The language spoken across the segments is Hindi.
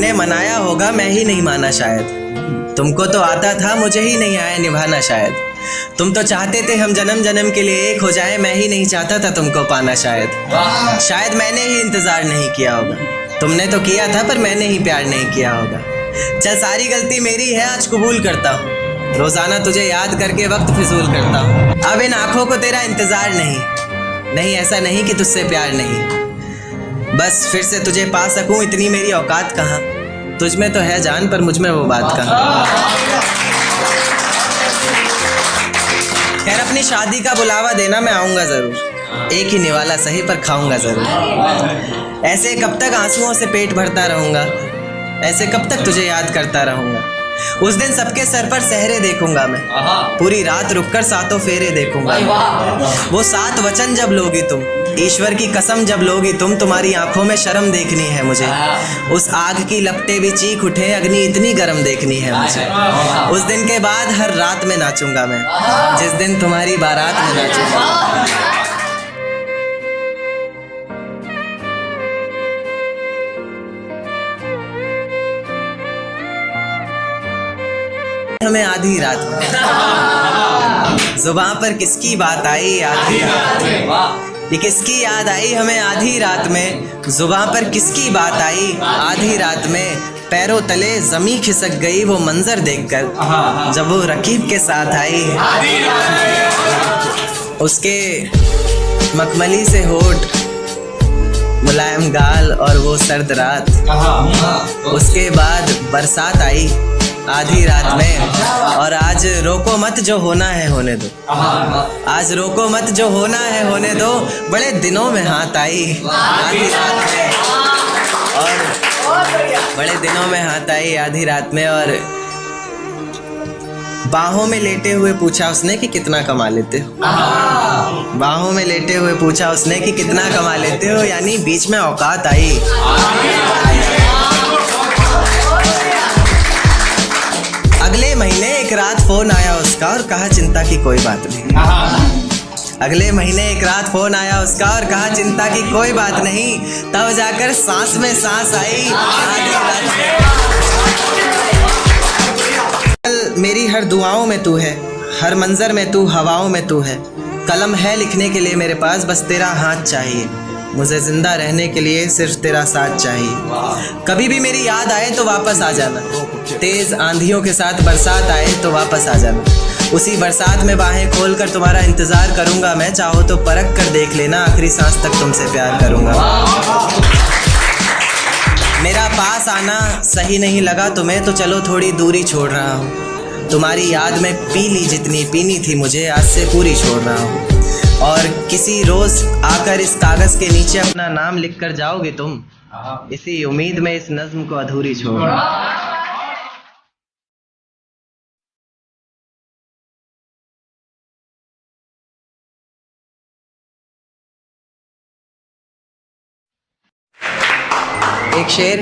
तुमने मनाया होगा, मैं ही नहीं माना शायद। तुमको तो आता था, मुझे ही नहीं आया निभाना शायद। तुम तो चाहते थे हम जन्म जन्म के लिए एक हो जाए, मैं ही नहीं चाहता था तुमको पाना शायद। शायद मैंने ही इंतज़ार नहीं किया होगा, तुमने तो किया था पर मैंने ही प्यार नहीं किया होगा। चल सारी गलती मेरी है, आज कबूल करता हूँ। रोज़ाना तुझे याद करके वक्त फिजूल करता हूँ। अब इन आँखों को तेरा इंतज़ार नहीं, ऐसा नहीं कि तुझसे प्यार नहीं। बस फिर से तुझे पा सकूं, इतनी मेरी औकात कहाँ। तुझ में तो है जान, पर मुझ में वो बात कहाँ। खैर अपनी शादी का बुलावा देना, मैं आऊँगा ज़रूर। एक ही निवाला सही पर खाऊंगा ज़रूर। ऐसे कब तक आंसुओं से पेट भरता रहूँगा, ऐसे कब तक तुझे याद करता रहूँगा। उस दिन सबके सर पर सहरे देखूंगा मैं, पूरी रात रुककर सातों फेरे देखूंगा। वो 7 वचन जब लोगी तुम, ईश्वर की कसम जब लोगी तुम, तुम्हारी आंखों में शर्म देखनी है मुझे। उस आग की लपटें भी चीख उठे, अग्नि इतनी गर्म देखनी है मुझे। उस दिन के बाद हर रात में नाचूंगा मैं, जिस दिन तुम्हारी बारात में नाचूंगा। हमें आधी रात में जुबान पर किसकी बात आई आधी रात में, ये किसकी याद आई हमें आधी रात में। जुबान पर किसकी बात आई आधी रात में, पैरों तले जमी खिसक गई वो मंजर देखकर जब वो रकीब के साथ आई। उसके मखमली से होठ, मुलायम गाल और वो सर्द रात। उसके बाद बरसात आई आधी रात में। और आज रोको मत, जो होना है होने दो। आज रोको मत, जो होना है होने दो। बड़े दिनों में हाथ आई आधी रात में, और बड़े दिनों में हाथ आई आधी रात में। और बाहों में लेटे हुए पूछा उसने कि कितना कमा लेते हो। बाहों में लेटे हुए पूछा उसने कि कितना कमा लेते हो, यानी बीच में औकात आई। अगले महीने एक रात फोन आया उसका और कहा चिंता की कोई बात नहीं। अगले महीने एक रात फोन आया उसका और कहा चिंता की कोई बात नहीं। तब जाकर सांस में सांस आई आधी रात में। मेरी हर दुआओं में तू है, हर मंजर में तू, हवाओं में तू है। कलम है लिखने के लिए मेरे पास, बस तेरा हाथ चाहिए। मुझे जिंदा रहने के लिए सिर्फ तेरा साथ चाहिए। कभी भी मेरी याद आए तो वापस आ जाना, तेज आंधियों के साथ बरसात आए तो वापस आ जाना। उसी बरसात में बाहें खोलकर तुम्हारा इंतजार करूंगा मैं। चाहो तो परख कर देख लेना, आखिरी सांस तक तुमसे प्यार करूंगा। मेरा पास आना सही नहीं लगा तुम्हें, तो चलो थोड़ी दूरी छोड़ रहा हूँ। तुम्हारी याद में पी ली जितनी पीनी थी मुझे, आज से पूरी छोड़ रहा हूँ। और किसी रोज आकर इस कागज के नीचे अपना नाम लिख कर जाओगे तुम, इसी उम्मीद में इस नज्म को अधूरी छोड़। एक शेर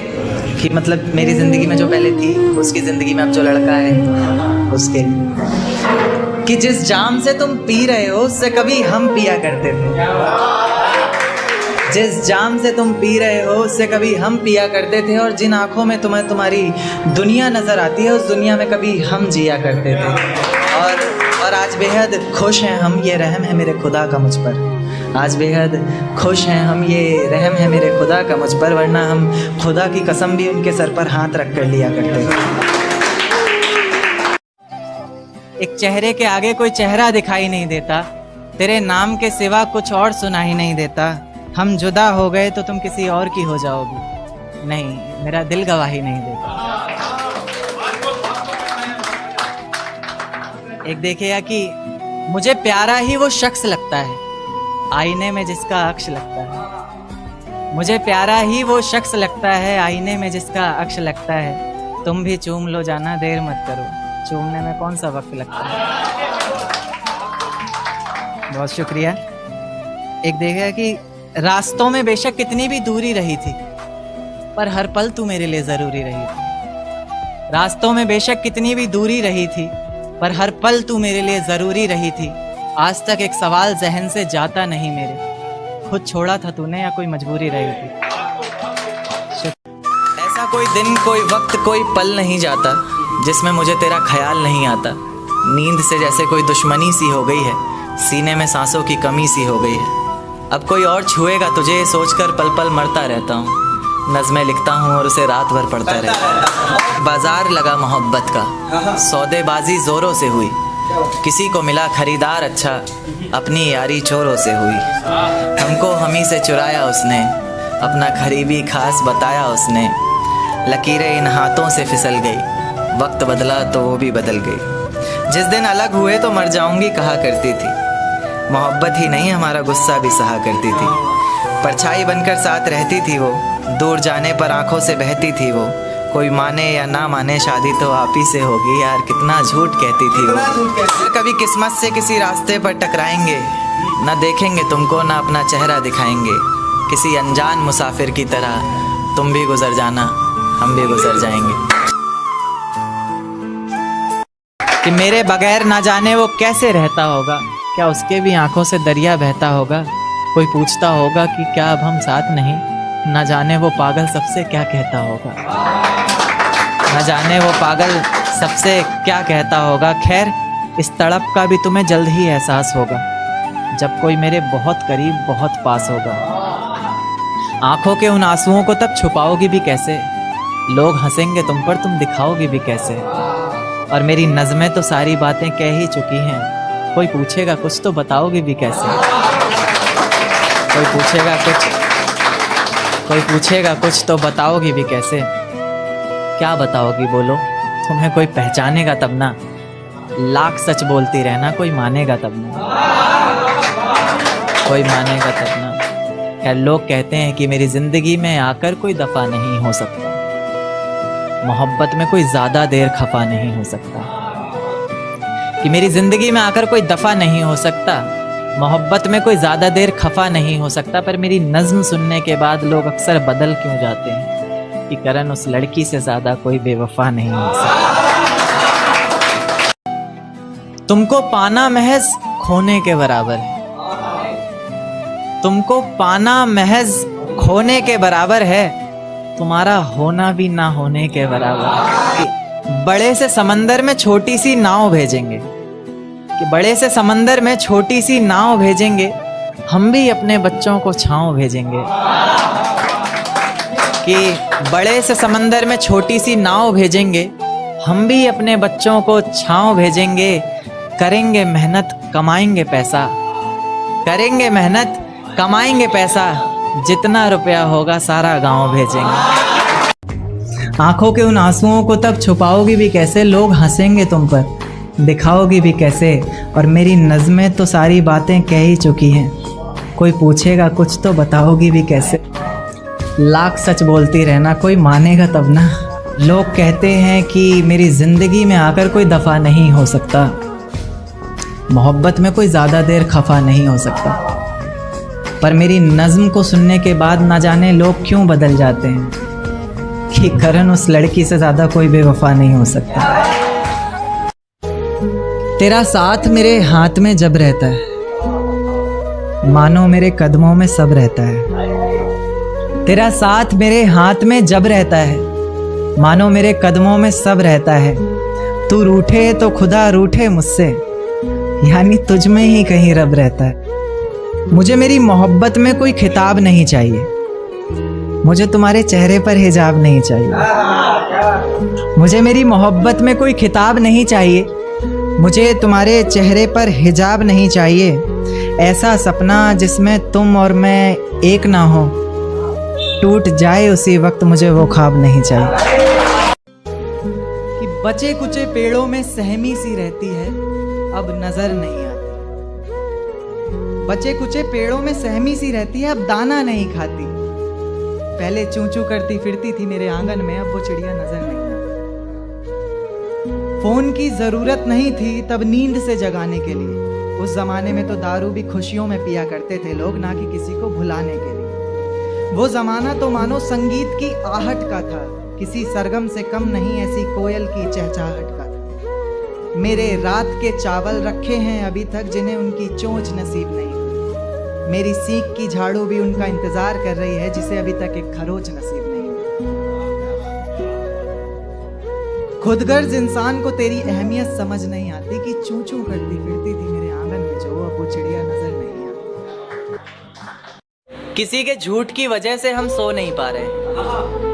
कि मतलब मेरी जिंदगी में जो पहले थी, उसकी जिंदगी में अब जो लड़का है उसके, कि जिस जाम से तुम पी रहे हो उससे कभी हम पिया करते थे। जिस जाम से तुम पी रहे हो उससे कभी हम पिया करते थे। और जिन आँखों में तुम्हें तुम्हारी दुनिया नज़र आती है, उस दुनिया में कभी हम जिया करते थे। और आज बेहद खुश हैं हम, ये रहम है मेरे खुदा का मुझ पर। आज बेहद खुश हैं हम, ये रहम है मेरे खुदा का मुझ पर, वरना हम खुदा की कसम भी उनके सर पर हाथ रख कर लिया करते थे। एक चेहरे के आगे कोई चेहरा दिखाई नहीं देता, तेरे नाम के सिवा कुछ और सुनाई नहीं देता। हम जुदा हो गए तो तुम किसी और की हो जाओगी, नहीं मेरा दिल गवाही नहीं देता। एक देखिएगा कि मुझे प्यारा ही वो शख्स लगता है, आईने में जिसका अक्स लगता है। मुझे प्यारा ही वो शख्स लगता है, आईने में जिसका अक्स लगता है। तुम भी चूम लो जाना, देर मत करो, चूमने में कौन सा वक्त लगता है। बहुत शुक्रिया। एक देखा कि रास्तों में बेशक कितनी भी दूरी रही थी, पर हर पल तू मेरे लिए ज़रूरी रही थी। रास्तों में बेशक कितनी भी दूरी रही थी, पर हर पल तू मेरे लिए ज़रूरी रही थी। आज तक एक सवाल जहन से जाता नहीं मेरे, खुद छोड़ा था तूने या कोई मजबूरी रही थी। ऐसा कोई दिन, कोई वक्त, कोई पल नहीं जाता जिसमें मुझे तेरा ख्याल नहीं आता। नींद से जैसे कोई दुश्मनी सी हो गई है, सीने में सांसों की कमी सी हो गई है। अब कोई और छुएगा तुझे ये सोचकर पल पल मरता रहता हूँ। नज़में लिखता हूँ और उसे रात भर पढ़ता रहता हूँ। बाजार लगा मोहब्बत का, सौदेबाजी ज़ोरों से हुई। किसी को मिला खरीदार अच्छा, अपनी यारी चोरों से हुई। हमको हमी से चुराया उसने, अपना करीबी खास बताया उसने। लकीरें इन हाथों से फिसल गई, वक्त बदला तो वो भी बदल गई। जिस दिन अलग हुए तो मर जाऊंगी कहा करती थी। मोहब्बत ही नहीं हमारा गुस्सा भी सहा करती थी। परछाई बनकर साथ रहती थी वो, दूर जाने पर आंखों से बहती थी वो। कोई माने या ना माने शादी तो आप ही से होगी, यार कितना झूठ कहती थी वो। कभी किस्मत से किसी रास्ते पर टकराएंगे, ना देखेंगे तुमको ना अपना चेहरा दिखाएंगे। किसी अनजान मुसाफिर की तरह तुम भी गुजर जाना, हम भी गुजर जाएंगे। कि मेरे बगैर ना जाने वो कैसे रहता होगा, क्या उसके भी आंखों से दरिया बहता होगा। कोई पूछता होगा कि क्या अब हम साथ नहीं, ना जाने वो पागल सबसे क्या कहता होगा। ना जाने वो पागल सबसे क्या कहता होगा। खैर इस तड़प का भी तुम्हें जल्द ही एहसास होगा, जब कोई मेरे बहुत करीब बहुत पास होगा। आंखों के उन आंसुओं को तब छुपाओगी भी कैसे, लोग हंसेंगे तुम पर तुम दिखाओगी भी कैसे। और मेरी नज़में तो सारी बातें कह ही चुकी हैं, कोई पूछेगा कुछ तो बताओगी भी कैसे। कोई पूछेगा कुछ तो बताओगी भी कैसे। क्या बताओगी बोलो, तुम्हें कोई पहचानेगा तब ना। लाख सच बोलती रहना, कोई मानेगा तब ना, कोई मानेगा तब ना। खैर लोग कहते हैं कि मेरी ज़िंदगी में आकर कोई दफ़ा नहीं हो सकता। मोहब्बत में कोई ज़्यादा देर खफा नहीं हो सकता। कि मेरी ज़िंदगी में आकर कोई दफ़ा नहीं हो सकता, मोहब्बत में कोई ज़्यादा देर खफा नहीं हो सकता। पर मेरी नज़्म सुनने के बाद लोग अक्सर बदल क्यों जाते हैं, कि करण उस लड़की से ज़्यादा कोई बेवफा नहीं हो सकता। तुमको पाना महज खोने के बराबर है, तुमको पाना महज खोने के बराबर है, तुम्हारा होना भी ना होने के बराबर है। बड़े से समंदर में छोटी सी नाव भेजेंगे, कि बड़े से समंदर में छोटी सी नाव भेजेंगे, हम भी अपने बच्चों को छांव भेजेंगे। कि बड़े से समंदर में छोटी सी नाव भेजेंगे, हम भी अपने बच्चों को छांव भेजेंगे। करेंगे मेहनत कमाएंगे पैसा, करेंगे मेहनत कमाएंगे पैसा, जितना रुपया होगा सारा गांव भेजेंगे। आंखों के उन आंसुओं को तब छुपाओगी भी कैसे, लोग हंसेंगे तुम पर दिखाओगी भी कैसे। और मेरी नज़में तो सारी बातें कह ही चुकी हैं, कोई पूछेगा कुछ तो बताओगी भी कैसे। लाख सच बोलती रहना, कोई मानेगा तब ना। लोग कहते हैं कि मेरी ज़िंदगी में आकर कोई दफ़ा नहीं हो सकता, मोहब्बत में कोई ज़्यादा देर खफा नहीं हो सकता। पर मेरी नज़्म को सुनने के बाद ना जाने लोग क्यों बदल जाते हैं, कि करण उस लड़की से ज़्यादा कोई बेवफा नहीं हो सकता। तेरा साथ मेरे हाथ में जब रहता है, मानो मेरे कदमों में सब रहता है। तेरा साथ मेरे हाथ में जब रहता है, मानो मेरे कदमों में सब रहता है। तू रूठे तो खुदा रूठे मुझसे, यानी तुझ में ही कहीं रब रहता है। मुझे मेरी मोहब्बत में कोई खिताब नहीं चाहिए, मुझे तुम्हारे चेहरे पर हिजाब नहीं चाहिए। मुझे मेरी मोहब्बत में कोई खिताब नहीं चाहिए, मुझे तुम्हारे चेहरे पर हिजाब नहीं चाहिए। ऐसा सपना जिसमें तुम और मैं एक ना हो, टूट जाए उसी वक्त मुझे वो ख्वाब नहीं चाहिए। कि बचे कुचे पेड़ों में सहमी सी रहती है, अब नजर नहीं आती। बचे कुचे पेड़ों में सहमी सी रहती है, अब दाना नहीं खाती। पहले चूं चूं करती फिरती थी मेरे आंगन में, अब वो चिड़िया नजर नहीं आती। फोन की जरूरत नहीं थी तब नींद से जगाने के लिए। उस जमाने में तो दारू भी खुशियों में पिया करते थे लोग, ना कि किसी को भुलाने के लिए। वो जमाना तो मानो संगीत की आहट का था, किसी सरगम से कम नहीं ऐसी कोयल की चहचहाहट का था। मेरे रात के चावल रखे हैं अभी तक जिन्हें उनकी चोंच नसीब नहीं हुई। मेरी सीख की झाड़ू भी उनका इंतजार कर रही है जिसे अभी तक एक खरोच नसीब नहीं हुई। खुदगर्ज इंसान को तेरी अहमियत समझ नहीं आती कि चूं चूं करती फिरती थी मेरे आंगन में जो अब वो चिड़िया नजर नहीं आती। किसी के झूठ की वजह से हम सो नहीं पा रहे,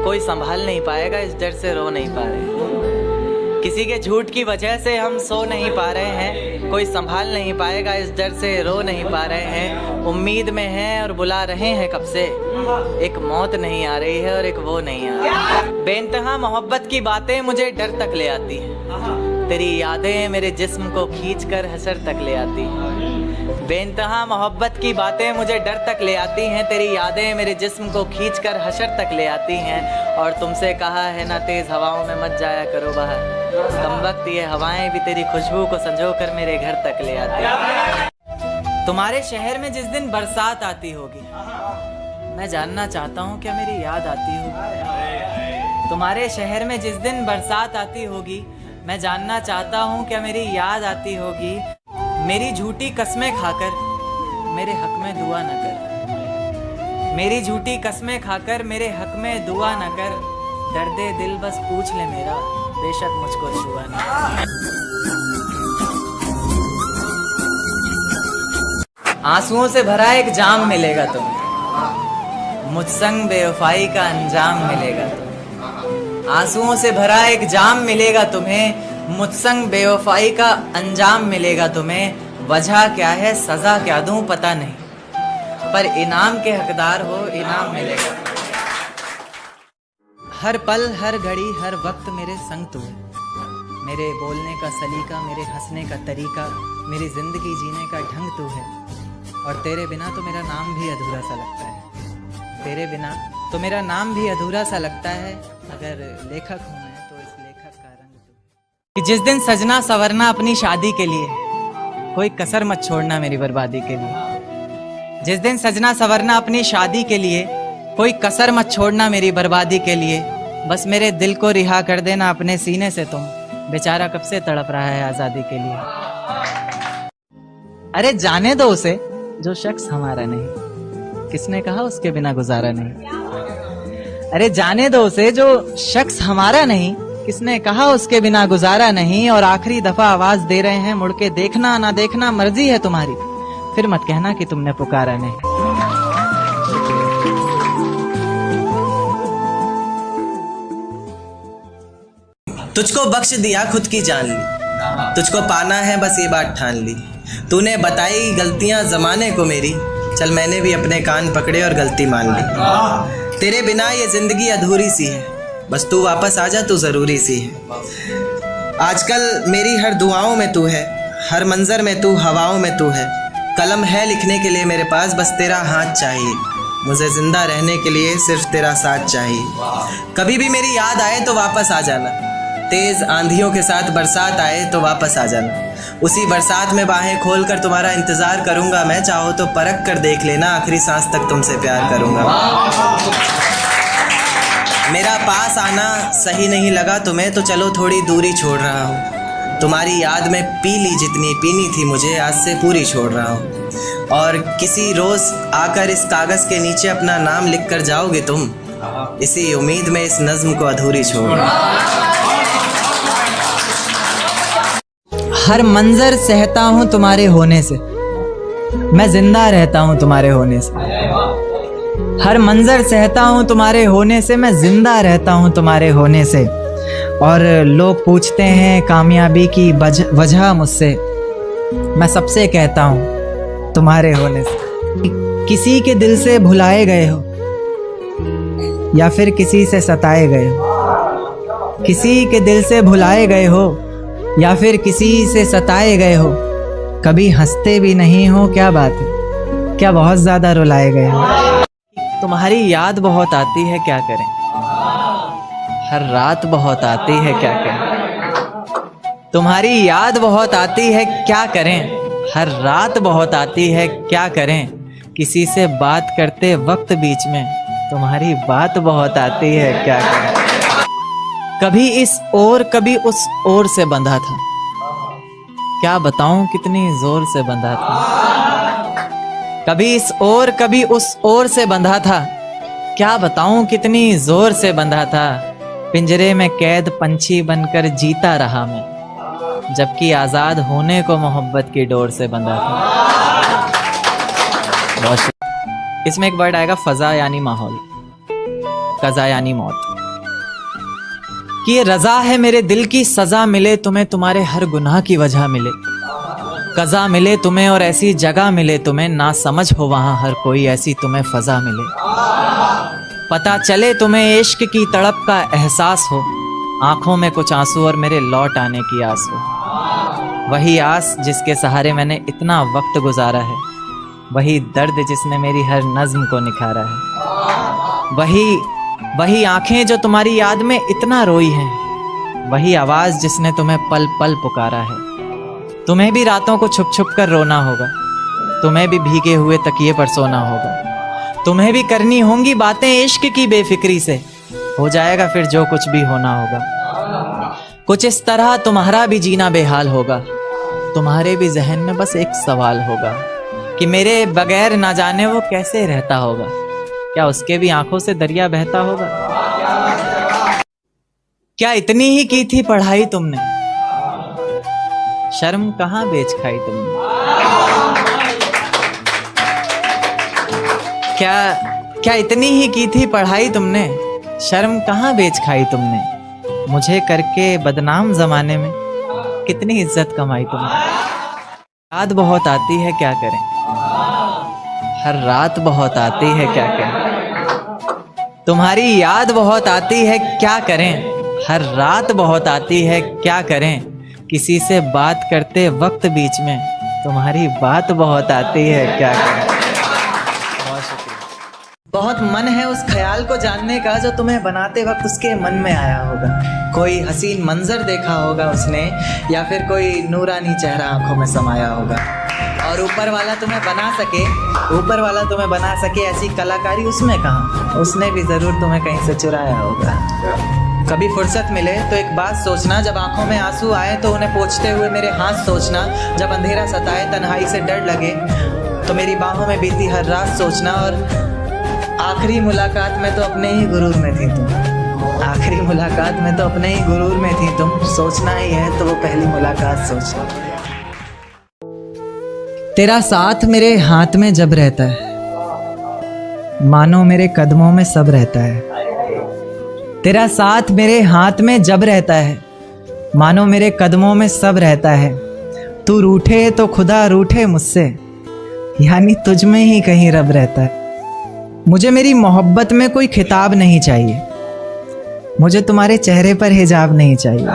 कोई संभाल नहीं पाएगा इस डर से रो नहीं पा रहे। किसी के झूठ की वजह से हम सो नहीं पा रहे हैं, कोई संभाल नहीं पाएगा इस डर से रो नहीं पा रहे हैं। उम्मीद में हैं और बुला रहे हैं कब से, एक मौत नहीं आ रही है और एक वो नहीं आ रही। बेइंतहा मोहब्बत की बातें मुझे डर तक ले आती हैं, तेरी यादें मेरे जिस्म को खींच कर हसर तक ले आती हैं। बेइंतहा मोहब्बत की बातें मुझे डर तक ले आती हैं, तेरी यादें मेरे जिस्म को खींच कर हशर तक ले आती हैं। और तुमसे कहा है ना तेज़ हवाओं में मत जाया करो बाहर, कमबख्त ये हवाएं भी तेरी खुशबू को संजो कर मेरे घर तक ले आती हैं। तुम्हारे शहर में जिस दिन बरसात आती होगी, मैं जानना चाहता हूँ क्या मेरी याद आती होगी। तुम्हारे शहर में जिस दिन बरसात आती होगी, मैं जानना चाहता हूँ क्या मेरी याद आती होगी। मेरी झूठी कस्में खाकर मेरे हक में दुआ न कर, मेरी झूठी कस्में खाकर मेरे हक में दुआ न कर। दर्दे दिल बस पूछ ले मेरा, बेशक मुझको छुआ न। आंसुओं से भरा एक जाम मिलेगा तुम्हें, मुझसंग बेवफाई का अंजाम मिलेगा तुम्हें। आंसुओं से भरा एक जाम मिलेगा तुम्हें, मुझसंग बेवफाई का अंजाम मिलेगा तुम्हें। वजह क्या है सजा क्या दूं पता नहीं, पर इनाम के हकदार हो इनाम मिलेगा। हर पल हर घड़ी हर वक्त मेरे संग तू है, मेरे बोलने का सलीका, मेरे हंसने का तरीका, मेरी जिंदगी जीने का ढंग तू है। और तेरे बिना तो मेरा नाम भी अधूरा सा लगता है, तेरे बिना तो मेरा नाम भी अधूरा सा लगता है। अगर लेखक हूँ मैं तो इस लेखक का रंग तू। कि जिस दिन सजना संवरना अपनी शादी के लिए, कोई कसर मत छोड़ना मेरी बर्बादी के लिए। जिस दिन सजना संवरना अपनी शादी के लिए, कोई कसर मत छोड़ना मेरी बर्बादी के लिए। बस मेरे दिल को रिहा कर देना अपने सीने से तुम, बेचारा कब से तड़प रहा है आजादी के लिए। अरे जाने दो उसे जो शख्स हमारा नहीं, किसने कहा उसके बिना गुजारा नहीं। अरे जाने दो उसे जो शख्स हमारा नहीं, किसने कहा उसके बिना गुजारा नहीं। और आखिरी दफा आवाज दे रहे हैं, मुड़ के देखना ना देखना मर्जी है तुम्हारी, फिर मत कहना कि तुमने पुकारा नहीं। तुझको बख्श दिया खुद की जान ली, तुझको पाना है बस ये बात ठान ली। तूने बताई गलतियां जमाने को मेरी, चल मैंने भी अपने कान पकड़े और गलती मान ली। तेरे बिना ये जिंदगी अधूरी सी है, बस तू वापस आ जा, तू ज़रूरी सी है। आजकल मेरी हर दुआओं में तू है, हर मंजर में तू, हवाओं में तू है। कलम है लिखने के लिए मेरे पास, बस तेरा हाथ चाहिए। मुझे ज़िंदा रहने के लिए सिर्फ तेरा साथ चाहिए। कभी भी मेरी याद आए तो वापस आ जाना, तेज़ आंधियों के साथ बरसात आए तो वापस आ जाना। उसी बरसात में बाहें खोल कर तुम्हारा इंतज़ार करूँगा मैं, चाहो तो परख कर देख लेना, आखिरी सांस तक तुमसे प्यार करूँगा। मेरा पास आना सही नहीं लगा तुम्हें तो चलो थोड़ी दूरी छोड़ रहा हूँ। तुम्हारी याद में पी ली जितनी पीनी थी मुझे, आज से पूरी छोड़ रहा हूँ। और किसी रोज़ आकर इस कागज़ के नीचे अपना नाम लिख कर जाओगे तुम, इसी उम्मीद में इस नज़्म को अधूरी छोड़। हर मंजर सहता हूँ तुम्हारे होने से, मैं जिंदा रहता हूँ तुम्हारे होने से। हर मंजर सहता हूँ तुम्हारे होने से, मैं जिंदा रहता हूँ तुम्हारे होने से। और लोग पूछते हैं कामयाबी की वजह मुझसे, मैं सबसे कहता हूँ तुम्हारे होने से। किसी के दिल से भुलाए गए हो या फिर किसी से सताए गए हो, किसी के दिल से भुलाए गए हो या फिर किसी से सताए गए हो। कभी हंसते भी नहीं हो, क्या बात है, क्या बहुत ज़्यादा रुलाए गए हो। तुम्हारी याद बहुत आती है क्या करें, हर रात बहुत आती है क्या करें। तुम्हारी याद बहुत आती है क्या करें, हर रात बहुत आती है क्या करें। किसी से बात करते वक्त बीच में तुम्हारी बात बहुत आती है क्या करें। कभी इस ओर कभी उस ओर से बंधा था, क्या बताऊं कितनी जोर से बंधा था। कभी इस ओर कभी उस ओर से बंधा था, क्या बताऊं कितनी जोर से बंधा था। पिंजरे में कैद पंछी बनकर जीता रहा मैं, जबकि आजाद होने को मोहब्बत की डोर से बंधा था। बहुत शुक्रिया। इसमें एक वर्ड आएगा फजा यानी माहौल, कजा यानी मौत। कि ये रजा है मेरे दिल की सजा मिले तुम्हें, तुम्हारे हर गुनाह की वजह मिले, कजा मिले तुम्हें और ऐसी जगह मिले तुम्हें, ना समझ हो वहां हर कोई ऐसी तुम्हें फजा मिले। पता चले तुम्हें इश्क की तड़प का एहसास हो, आंखों में कुछ आंसू और मेरे लौट आने की आस हो। वही आस जिसके सहारे मैंने इतना वक्त गुजारा है, वही दर्द जिसने मेरी हर नज्म को निखारा है, वही आंखें जो तुम्हारी याद में इतना रोई हैं, वही आवाज जिसने तुम्हें पल पल पुकारा है। तुम्हें भी रातों को छुप छुप कर रोना होगा, तुम्हें भी भीगे हुए तकिए पर सोना होगा, तुम्हें भी करनी होंगी बातें इश्क की बेफिक्री से, हो जाएगा फिर जो कुछ भी होना होगा। कुछ इस तरह तुम्हारा भी जीना बेहाल होगा, तुम्हारे भी जहन में बस एक सवाल होगा कि मेरे बगैर ना जाने वो कैसे रहता होगा, क्या उसके भी आंखों से दरिया बहता होगा। क्या इतनी ही की थी पढ़ाई तुमने, शर्म कहां बेच खाई तुमने। क्या इतनी ही की थी पढ़ाई तुमने, शर्म कहां बेच खाई तुमने। मुझे करके बदनाम जमाने में कितनी इज्जत कमाई तुमने। याद बहुत आती है क्या करें, हर रात बहुत आती है क्या करें। तुम्हारी याद बहुत आती है क्या करें, हर रात बहुत आती है क्या करें। किसी से बात करते वक्त बीच में तुम्हारी बात बहुत आती है क्या करें। बहुत शुक्रिया। बहुत मन है उस ख्याल को जानने का जो तुम्हें बनाते वक्त उसके मन में आया होगा। कोई हसीन मंजर देखा होगा उसने, या फिर कोई नूरानी चेहरा आंखों में समाया होगा। और ऊपर वाला तुम्हें बना सके ऐसी कलाकारी उसमें कहाँ, उसने भी ज़रूर तुम्हें कहीं से चुराया होगा। कभी फुर्सत मिले तो एक बात सोचना, जब आंखों में आंसू आए तो उन्हें पोंछते हुए मेरे हाथ सोचना, जब अंधेरा सताए तन्हाई से डर लगे तो मेरी बाहों में बीती हर रात सोचना। और आखिरी मुलाकात में तो अपने ही गुरूर में थी तुम, आखिरी मुलाकात में तो अपने ही गुरूर में थी तुम। सोचना ही है तो वो पहली मुलाकात सोचना। तेरा साथ मेरे हाथ में जब रहता है, मानो मेरे कदमों में सब रहता है। तेरा साथ मेरे हाथ में जब रहता है, मानो मेरे कदमों में सब रहता है। तू रूठे तो खुदा रूठे मुझसे, यानी तुझ में ही कहीं रब रहता है। मुझे मेरी मोहब्बत में कोई खिताब नहीं चाहिए, मुझे तुम्हारे चेहरे पर हिजाब नहीं चाहिए।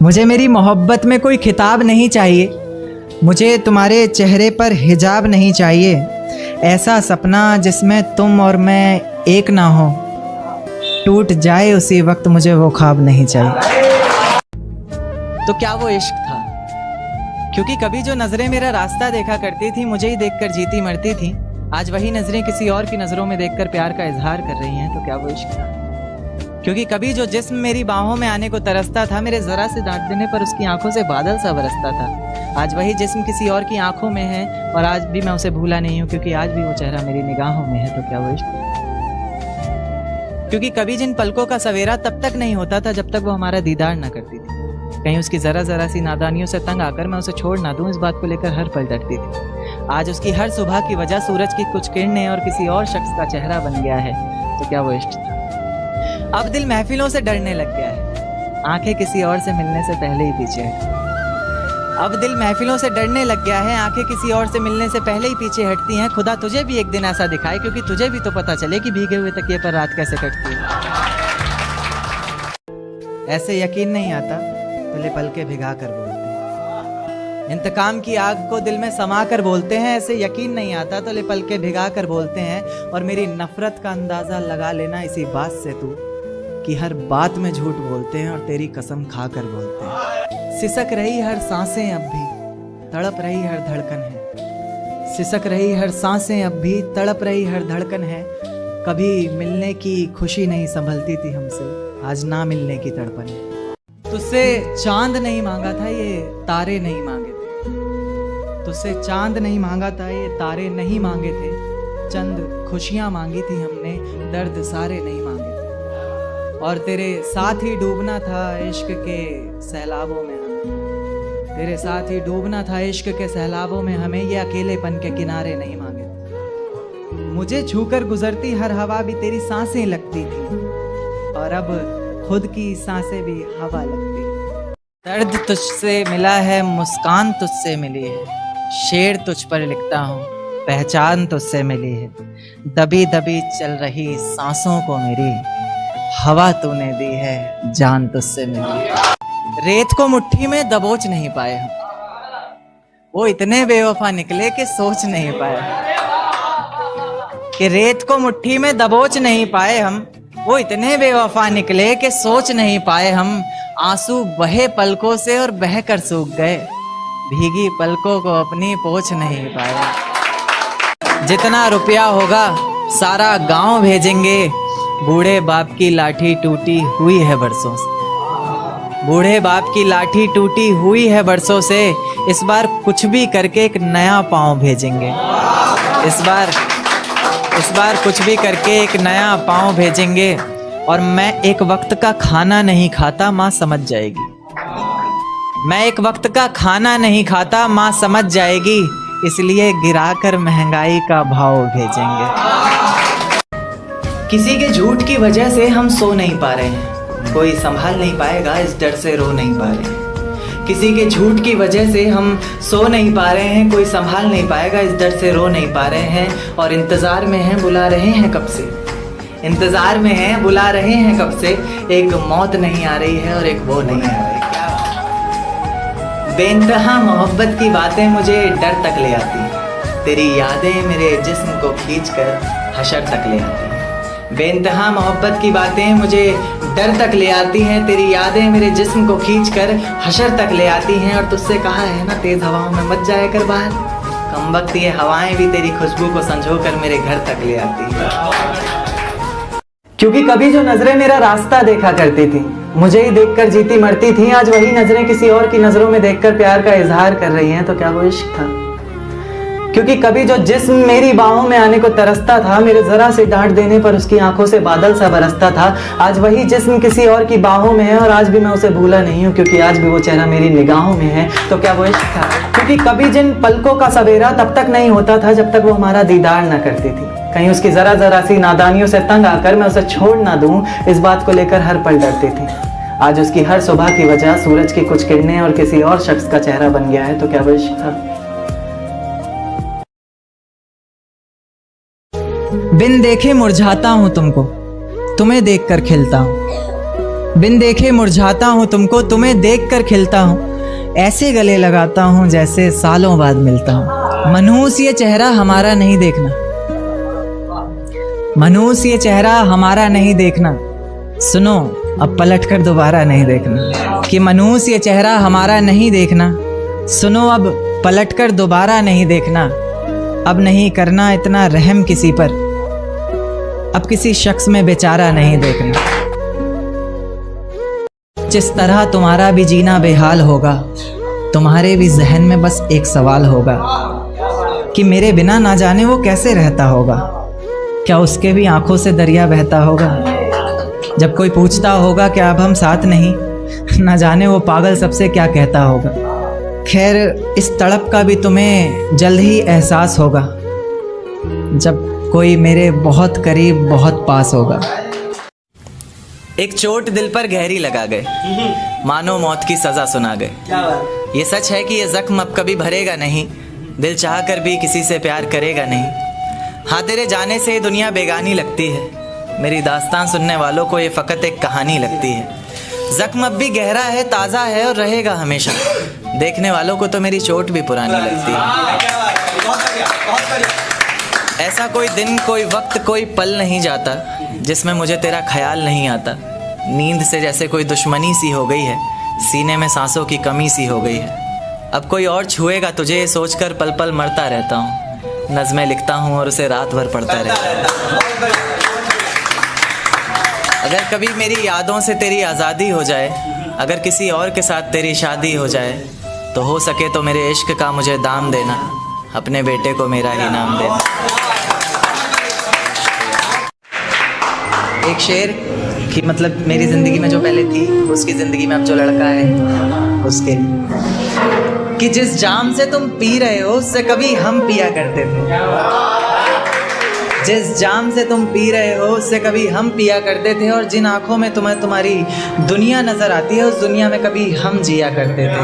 मुझे मेरी मोहब्बत में कोई खिताब नहीं चाहिए, मुझे तुम्हारे चेहरे पर हिजाब नहीं चाहिए। ऐसा सपना जिसमें तुम और मैं एक ना हो, टूट जाए उसी वक्त मुझे वो ख्वाब नहीं चाहिए। तो क्या वो इश्क था? क्योंकि कभी जो नजरें मेरा रास्ता देखा करती थी, मुझे ही देखकर जीती मरती थी, आज वही नजरें किसी और की नजरों में देखकर प्यार का इजहार कर रही हैं। तो क्या वो इश्क था? क्योंकि कभी जो जिस्म मेरी बाहों में आने को तरसता था, मेरे जरा से डांट देने पर उसकी आंखों से बादल सा बरसता था, आज वही जिस्म किसी और की आंखों में है और आज भी मैं उसे भूला नहीं हूँ, क्योंकि आज भी वो चेहरा मेरी निगाहों में है। तो क्या वो इश्क? क्योंकि कभी जिन पलकों का सवेरा तब तक नहीं होता था जब तक वो हमारा दीदार ना करती थी, कहीं उसकी जरा सी नादानियों से तंग आकर मैं उसे छोड़ ना दूं, इस बात को लेकर हर पल डरती थी। आज उसकी हर सुबह की वजह सूरज की कुछ किरणें और किसी और शख्स का चेहरा बन गया है। तो क्या वो इश्क था? अब दिल महफिलों से डरने लग गया है, आंखें किसी और से मिलने से पहले ही पीछे हटती। अब दिल महफिलों से डरने लग गया है, आंखें किसी और से मिलने से पहले ही पीछे हटती हैं। खुदा तुझे भी एक दिन ऐसा दिखाए, क्योंकि तुझे भी तो पता चले कि भीगे हुए तकिए पर रात कैसे कटती है। ऐसे यकीन नहीं आता तो ले पल के भिगा कर बोलते हैं, इंतकाम की आग को दिल में समा कर बोलते हैं। ऐसे यकीन नहीं आता तो ले पल के भिगा कर बोलते हैं। और मेरी नफरत का अंदाजा लगा लेना इसी बात से तू कि हर बात में झूठ बोलते हैं और तेरी कसम खा कर बोलते हैं। सिसक रही हर सांसें अब भी तड़प रही हर धड़कन है, सिसक रही हर सांसें अब भी तड़प रही हर धड़कन है। कभी मिलने की खुशी नहीं संभलती थी हमसे, आज ना मिलने की तड़पन है। तुझसे चांद नहीं मांगा था, ये तारे नहीं मांगे थे। तुझसे चांद नहीं मांगा था, ये तारे नहीं मांगे थे। चंद खुशियां मांगी थी हमने, दर्द सारे नहीं मांगे थे। और तेरे साथ ही डूबना था इश्क के सैलाबों में हमें। तेरे साथ ही डूबना था इश्क के सैलाबों में हमें, ये अकेलेपन के किनारे नहीं मांगे। मुझे छूकर गुजरती हर हवा भी तेरी सांसें लगती थी, और अब खुद की सांसें भी हवा लगती। दर्द तुझसे मिला है, मुस्कान तुझसे मिली है, शेर तुझ पर लिखता हूँ, पहचान तुझसे मिली है। दबी दबी चल रही सांसों को मेरी हवा तूने दी है, जान तुझसे मिली। रेत को मुट्ठी में दबोच नहीं पाए हम, वो इतने बेवफा निकले कि सोच नहीं पाए। कि रेत को मुट्ठी में दबोच नहीं पाए हम, वो इतने बेवफा निकले कि सोच नहीं पाए हम। आंसू बहे पलकों से और बहकर सूख गए, भीगी पलकों को अपनी पोंछ नहीं पाए। जितना रुपया होगा सारा गांव भेजेंगे, बूढ़े बाप की लाठी टूटी हुई है बरसों से। बूढ़े बाप की लाठी टूटी हुई है बरसों से, इस बार कुछ भी करके एक नया पाँव भेजेंगे। इस बार कुछ भी करके एक नया पाँव भेजेंगे। और मैं एक वक्त का खाना नहीं खाता, माँ समझ जाएगी। मैं एक वक्त का खाना नहीं खाता, माँ समझ जाएगी, इसलिए गिराकर महंगाई का भाव भेजेंगे। किसी के झूठ की वजह से हम सो नहीं पा रहे हैं, कोई संभाल नहीं पाएगा, इस डर से रो नहीं पा रहे हैं। किसी के झूठ की वजह से हम सो नहीं पा रहे हैं, कोई संभाल नहीं पाएगा, इस डर से रो नहीं पा रहे हैं। और इंतज़ार में हैं, बुला रहे हैं कब से, इंतज़ार में हैं, बुला रहे हैं कब से। एक मौत नहीं आ रही है और एक वो नहीं आ रही। बेइंतहा मोहब्बत की बातें मुझे डर तक ले आती हैं, तेरी यादें मेरे जिस्म को खींचकर हशर तक ले आती हैं। बेइंतहा मोहब्बत की बातें मुझे डर तक ले आती हैं, तेरी यादें मेरे जिस्म को खींचकर हशर तक ले आती हैं। और तुझसे कहा है ना, तेज़ हवाओं में मत जाया कर बाहर, कमबख्त ये हवाएं भी तेरी खुशबू को संजो कर मेरे घर तक ले आती हैं। क्योंकि कभी जो नजरें मेरा रास्ता देखा करती थी, मुझे ही देखकर जीती मरती थी, आज वही नजरें किसी और की नजरों में देखकर प्यार का इजहार कर रही हैं, तो क्या वो इश्क था? क्योंकि कभी जो जिस्म मेरी बाहों में आने को तरसता था, मेरे जरा से डांट देने पर उसकी आंखों से बादल सा बरसता था, आज वही जिस्म किसी और की बाहों में है, और आज भी मैं उसे भूला नहीं हूँ, क्योंकि आज भी वो चेहरा मेरी निगाहों में है, तो क्या वो इश्क था? क्योंकि कभी जिन पलकों का सवेरा तब तक नहीं होता था जब तक वो हमारा दीदार ना करती थी, कहीं उसकी जरा जरा सी नादानियों से तंग आकर मैं उसे छोड़ ना दूं, इस बात को लेकर हर पल डरती थी। आज उसकी हर सुबह की वजह सूरज की कुछ किरणें और किसी और शख्स का चेहरा बन गया है, तो क्या वो इश्क था? बिन देखे मुरझाता हूँ तुमको, तुम्हें देखकर खिलता हूँ। बिन देखे मुरझाता हूँ तुमको, तुम्हें देखकर खिलता हूँ। ऐसे गले लगाता हूँ जैसे सालों बाद मिलता हूँ। मनहूस ये चेहरा हमारा नहीं देखना, मनहूस ये चेहरा हमारा नहीं देखना, सुनो अब पलट कर दोबारा नहीं देखना। कि मनहूस ये चेहरा हमारा नहीं देखना, सुनो अब पलट कर दोबारा नहीं देखना। अब नहीं करना इतना रहम किसी पर, अब किसी शख्स में बेचारा नहीं देखना। जिस तरह तुम्हारा भी जीना बेहाल होगा, तुम्हारे भी जहन में बस एक सवाल होगा कि मेरे बिना ना जाने वो कैसे रहता होगा। क्या उसके भी आंखों से दरिया बहता होगा? जब कोई पूछता होगा कि अब हम साथ नहीं, ना जाने वो पागल सबसे क्या कहता होगा। खैर इस तड़प का भी तुम्हें जल्द ही एहसास होगा, जब कोई मेरे बहुत करीब बहुत पास होगा। एक चोट दिल पर गहरी लगा गए, मानो मौत की सजा सुना गए। ये सच है कि ये जख्म अब कभी भरेगा नहीं, दिल चाह कर भी किसी से प्यार करेगा नहीं। हाँ तेरे जाने से ये दुनिया बेगानी लगती है, मेरी दास्तान सुनने वालों को ये फ़कत एक कहानी लगती है। जख्म अब भी गहरा है, ताज़ा है और रहेगा हमेशा, देखने वालों को तो मेरी चोट भी पुरानी लगती है। ऐसा कोई दिन, कोई वक्त, कोई पल नहीं जाता जिसमें मुझे तेरा ख्याल नहीं आता। नींद से जैसे कोई दुश्मनी सी हो गई है, सीने में सांसों की कमी सी हो गई है। अब कोई और छुएगा तुझे, सोचकर पल पल मरता रहता हूँ। नज़में लिखता हूँ और उसे रात भर पढ़ता रहता हूँ। अगर कभी मेरी यादों से तेरी आज़ादी हो जाए, अगर किसी और के साथ तेरी शादी हो जाए, तो हो सके तो मेरे इश्क का मुझे दाम देना, अपने बेटे को मेरा ही नाम देना। एक शेर कि मतलब मेरी ज़िंदगी में जो पहले थी उसकी ज़िंदगी में अब जो लड़का है उसके लिए, कि जिस जाम से तुम पी रहे हो उससे कभी हम पिया करते थे। जिस जाम से तुम पी रहे हो उससे कभी हम पिया करते थे, और जिन आँखों में तुम्हें तुम्हारी दुनिया नज़र आती है उस दुनिया में कभी हम जिया करते थे।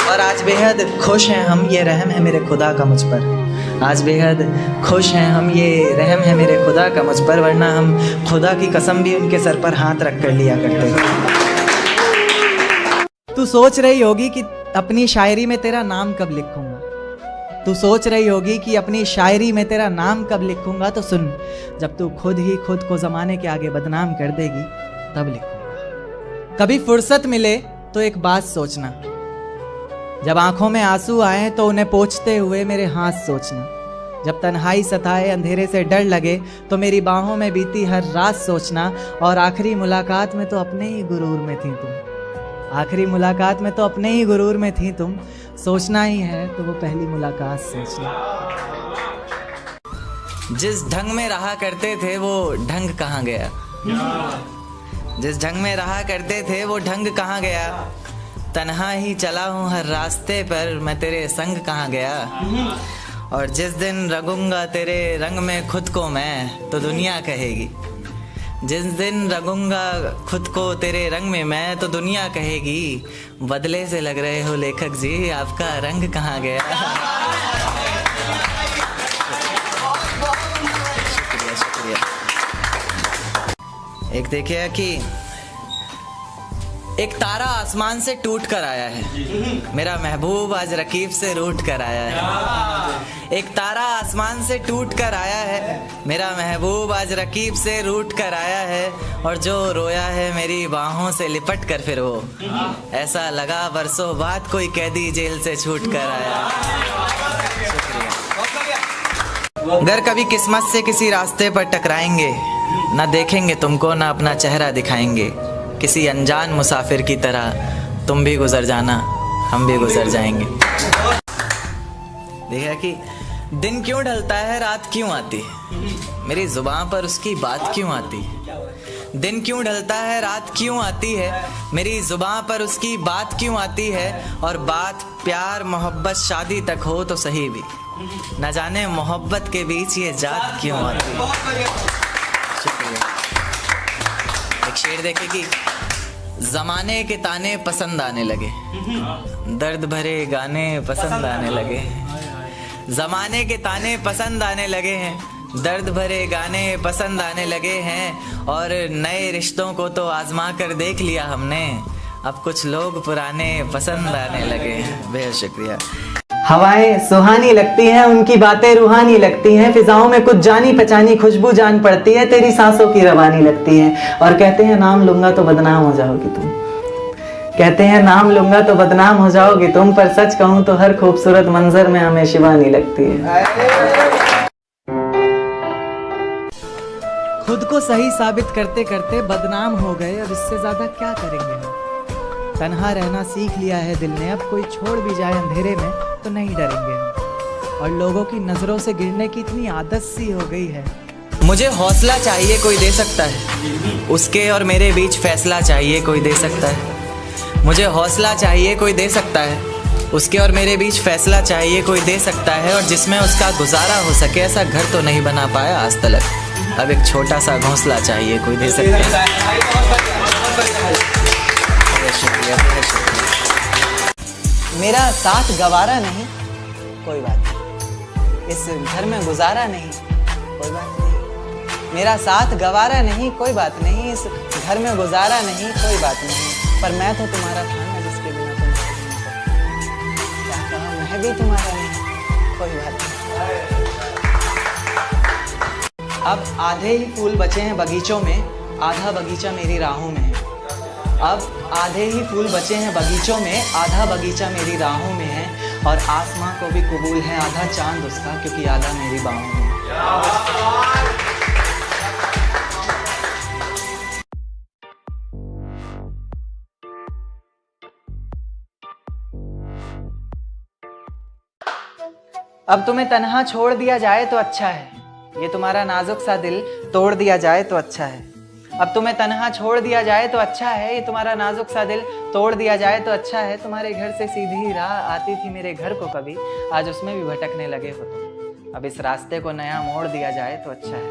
और आज बेहद खुश हैं हम, ये रहम है मेरे खुदा का मुझ पर। आज बेहद खुश हैं हम, ये रहम है मेरे खुदा का मुझ पर, वरना हम खुदा की कसम भी उनके सर पर हाथ रख कर लिया करते थे। तू सोच रही होगी कि अपनी शायरी में तेरा नाम कब लिखूंगा, तू सोच रही होगी कि अपनी शायरी में तेरा नाम कब लिखूंगा। तो सुन, जब तू खुद ही खुद को ज़माने के आगे बदनाम कर देगी तब लिखूंगा। कभी फुर्सत मिले तो एक बात सोचना, जब आंखों में आंसू आए तो उन्हें पोंछते हुए मेरे हाथ सोचना। जब तन्हाई सताए अंधेरे से डर लगे तो मेरी बाहों में बीती हर रात सोचना। और आखिरी मुलाकात में तो अपने ही गुरूर में थी तुम, आखिरी मुलाकात में तो अपने ही गुरूर में थी तुम। सोचना ही है तो वो पहली मुलाकात सोचना। जिस ढंग में रहा करते थे वो ढंग कहाँ गया, जिस ढंग में रहा करते थे वो ढंग कहाँ गया। तन्हा ही चला हूँ हर रास्ते पर, मैं तेरे संग कहाँ गया। और जिस दिन रंगूंगा तेरे रंग में खुद को मैं तो दुनिया कहेगी, जिस दिन रंगूंगा खुद को तेरे रंग में मैं तो दुनिया कहेगी, बदले से लग रहे हो लेखक जी, आपका रंग कहाँ गया। शुक्रिया। एक देखिए कि एक तारा आसमान से टूट कर आया है, मेरा महबूब आज रकीब से रूठ कर आया है। एक तारा आसमान से टूट कर आया है, मेरा महबूब आज रकीब से रूठ कर आया है। और जो रोया है मेरी बाहों से लिपट कर फिर वो, ऐसा लगा बरसों बाद कोई कैदी जेल से छूट कर आया। शुक्रिया। अगर कभी किस्मत से किसी रास्ते पर टकराएंगे, ना देखेंगे तुमको ना अपना चेहरा दिखाएंगे। किसी अनजान मुसाफिर की तरह तुम भी गुजर जाना, हम भी गुजर जाएंगे। देखा कि दिन क्यों ढलता है रात क्यों आती है, मेरी जुबान पर उसकी बात क्यों आती है। दिन क्यों ढलता है रात क्यों आती है, मेरी जुबान पर उसकी बात क्यों आती है। और बात प्यार मोहब्बत शादी तक हो तो सही भी, न जाने मोहब्बत के बीच ये जात क्यों आती है। शुक्रिया। एक शेर देखे कि ज़माने के ताने पसंद आने लगे, दर्द भरे गाने पसंद आने लगे। ज़माने के ताने पसंद आने लगे हैं, दर्द भरे गाने पसंद आने लगे हैं। और नए रिश्तों को तो आजमा कर देख लिया हमने, अब कुछ लोग पुराने पसंद आने लगे हैं। बेहद शुक्रिया। हवाएं सुहानी लगती हैं, उनकी बातें रूहानी लगती हैं। फिजाओं में कुछ जानी पहचानी खुशबू जान पड़ती है, तेरी सांसों की रवानी लगती है। और कहते हैं नाम लूंगा तो बदनाम हो जाओगी तुम, कहते हैं नाम लूंगा तो बदनाम हो जाओगी तुम। पर सच कहूं तो हर खूबसूरत मंजर में हमें शिवानी लगती है। खुद को सही साबित करते करते बदनाम हो गए, अब इससे ज्यादा क्या करेंगे हम। तन्हा रहना सीख लिया है दिल ने, अब कोई छोड़ भी जाए अंधेरे में तो नहीं डरेंगे हम। और लोगों की नजरों से गिरने की इतनी आदत सी हो गई है। मुझे हौसला चाहिए कोई दे सकता है, उसके और मेरे बीच फैसला चाहिए कोई दे सकता है। मुझे हौसला चाहिए कोई दे सकता है, उसके और मेरे बीच फैसला चाहिए कोई दे सकता है। और जिसमें उसका गुजारा हो सके ऐसा घर तो नहीं बना पाया आज तक, अब एक छोटा सा घोंसला चाहिए कोई दे सकता है। शुक्रिया। मेरा साथ गवारा नहीं कोई बात नहीं, इस घर में गुजारा नहीं कोई बात नहीं। मेरा साथ गवारा नहीं कोई बात नहीं, इस घर में गुजारा नहीं कोई बात नहीं। पर मैं तो तुम्हारा था ना जिसके बिना तुम रह नहीं सकते। क्या कहा, मैं भी तुम्हारा नहीं कोई बात नहीं। अब आधे ही फूल बचे हैं बगीचों में, आधा बगीचा मेरी राहों में है। अब आधे ही फूल बचे हैं बगीचों में, आधा बगीचा मेरी राहों में है। और आसमां को भी कबूल है आधा चांद उसका, क्योंकि आधा मेरी बाहों में। अब तुम्हें तन्हा छोड़ दिया जाए तो अच्छा है, ये तुम्हारा नाजुक सा दिल तोड़ दिया जाए तो अच्छा है। अब तुम्हें तन्हा छोड़ दिया जाए तो अच्छा है, ये तुम्हारा नाजुक सा दिल तोड़ दिया जाए तो अच्छा है। तुम्हारे घर से सीधी राह आती थी मेरे घर को कभी, आज उसमें भी भटकने लगे हो तुम। अब इस रास्ते को नया मोड़ दिया जाए तो अच्छा है।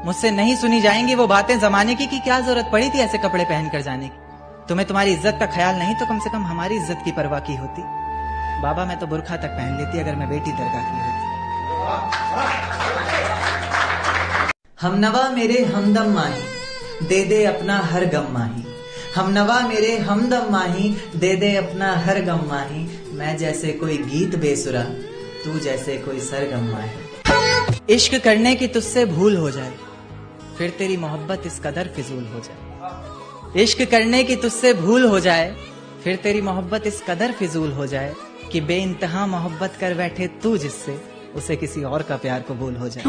मुझसे नहीं सुनी जाएंगी वो बातें जमाने की कि क्या जरूरत पड़ी थी ऐसे कपड़े पहनकर जाने की। तुम्हें तुम्हारी इज्जत का ख्याल नहीं तो कम से कम हमारी इज्जत की परवाह की होती। बाबा मैं तो बुरखा तक पहन लेती अगर मैं बेटी दरगाह की होती। हमनवा मेरे हमदम माही, दे दे अपना हर गम माही। हमनवा मेरे हमदम माही, दे दे अपना हर गम माही। मैं जैसे कोई गीत बेसुरा, तू जैसे कोई सरगम माही। इश्क करने की तुझसे भूल हो जाए, फिर तेरी मोहब्बत इस कदर फिजूल हो जाए। इश्क करने की तुझसे भूल हो जाए, फिर तेरी मोहब्बत इस कदर फिजूल हो जाए कि बेइंतहा मोहब्बत कर बैठे तू जिससे, उसे किसी और का प्यार कबूल हो जाए।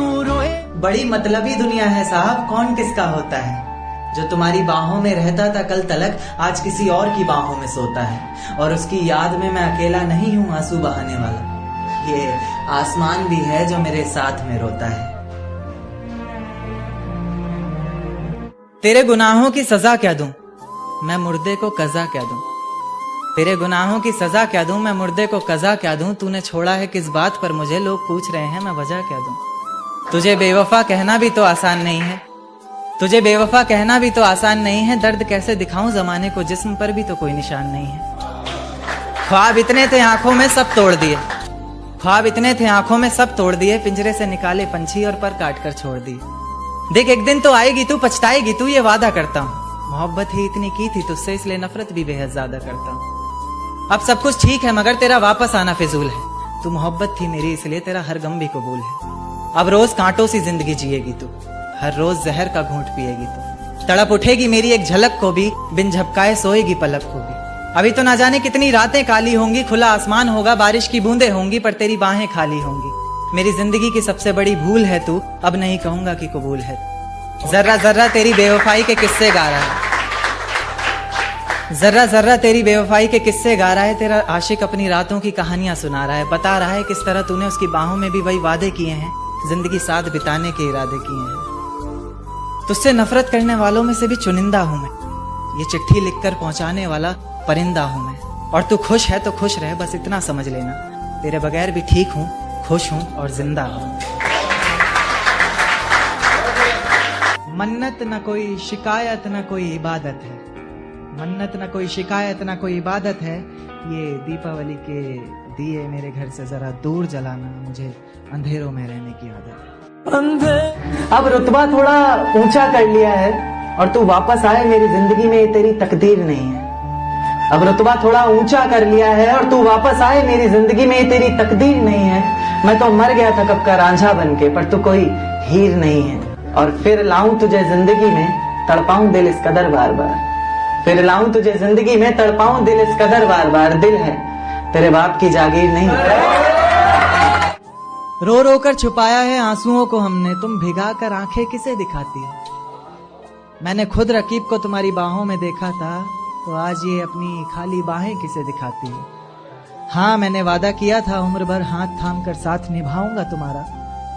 बड़ी मतलबी दुनिया है साहब, कौन किसका होता है। जो तुम्हारी बाहों में रहता था कल तलक, आज किसी और की बाहों में सोता है। और उसकी याद में मैं अकेला नहीं हूँ आंसू बहाने वाला, ये आसमान भी है जो मेरे साथ में रोता है। तेरे गुनाहों की सजा क्या दूं, मैं मुर्दे को कज़ा क्या दूं। तेरे गुनाहों की सजा क्या दूं, मैं मुर्दे को कज़ा क्या दूं। तूने छोड़ा है किस बात पर मुझे, लोग पूछ रहे हैं मैं वजह क्या दूं। तुझे बेवफा कहना भी तो आसान नहीं है, तुझे बेवफा कहना भी तो आसान नहीं है। दर्द कैसे दिखाऊं जमाने को, जिस्म पर भी तो कोई निशान नहीं है। ख्वाब इतने थे आंखों में सब तोड़ दिए, ख्वाब इतने थे आंखों में सब तोड़ दिए। पिंजरे से निकाले पंछी और पर काट कर छोड़ दिए। देख एक दिन तो आएगी तू, पछताएगी तू, ये वादा करता हूँ। मोहब्बत ही इतनी की थी तुझसे, इसलिए नफरत भी बेहद ज्यादा करता हूँ। अब सब कुछ ठीक है मगर तेरा वापस आना फिजूल है। तू मोहब्बत थी मेरी इसलिए तेरा हर गम भी कबूल है। अब रोज कांटों सी जिंदगी जिएगी तू, हर रोज जहर का घूंट पिएगी तू। तड़प उठेगी मेरी एक झलक को भी, बिन झपकाए सोएगी पलक को भी। अभी तो ना जाने कितनी रातें काली होंगी, खुला आसमान होगा, बारिश की बूंदें होंगी, पर तेरी बाहें खाली होंगी। मेरी जिंदगी की सबसे बड़ी भूल है तू, अब नहीं कहूंगा कि कबूल है। जर्रा जर्रा तेरी बेवफाई के किस्से गा रहा है, जर्रा जर्रा तेरी बेवफाई के किस्से गा रहा है। तेरा आशिक अपनी रातों की कहानियां सुना रहा है, बता रहा है किस तरह तूने उसकी बाहों में भी वही वादे किए हैं, जिंदगी साथ बिताने के इरादे किए हैं। तुझसे नफरत करने वालों में से भी चुनिंदा हूं मैं, ये चिट्ठी लिखकर पहुंचाने वाला परिंदा हूं मैं। और तू खुश है तो खुश रह, बस इतना समझ लेना, तेरे बगैर भी ठीक हूं, खुश हूं और जिंदा हूं। मन्नत न कोई शिकायत न कोई इबादत है, मन्नत न कोई शिकायत न कोई इबादत है। ये दीपावली के दिए मेरे घर से जरा दूर जलाना, मुझे अंधेरों में रहने की आदत है। अब रुतबा थोड़ा ऊंचा कर लिया है और तू वापस आए मेरी जिंदगी में, ये तेरी तकदीर नहीं है। अब रुतबा थोड़ा ऊंचा कर लिया है और तू वापस आए मेरी जिंदगी में, ये तेरी तकदीर नहीं है। मैं तो मर गया था कब का रांझा बनके, पर तू कोई हीर नहीं है। और फिर लाऊं तुझे जिंदगी में, तड़पाऊं दिल इस कदर बार बार। फिर लाऊं तुझे जिंदगी में, तड़पाऊं दिल इस कदर बार बार। दिल है तेरे बाप की जागीर नहीं। रो रो कर छुपाया है आंसुओं को हमने, तुम भिगा कर आंखें किसे दिखाती हो। मैंने खुद रकीब को तुम्हारी बाहों में देखा था, तो आज ये अपनी खाली बाहें किसे दिखाती हो। हाँ मैंने वादा किया था उम्र भर हाथ थाम कर साथ निभाऊंगा तुम्हारा,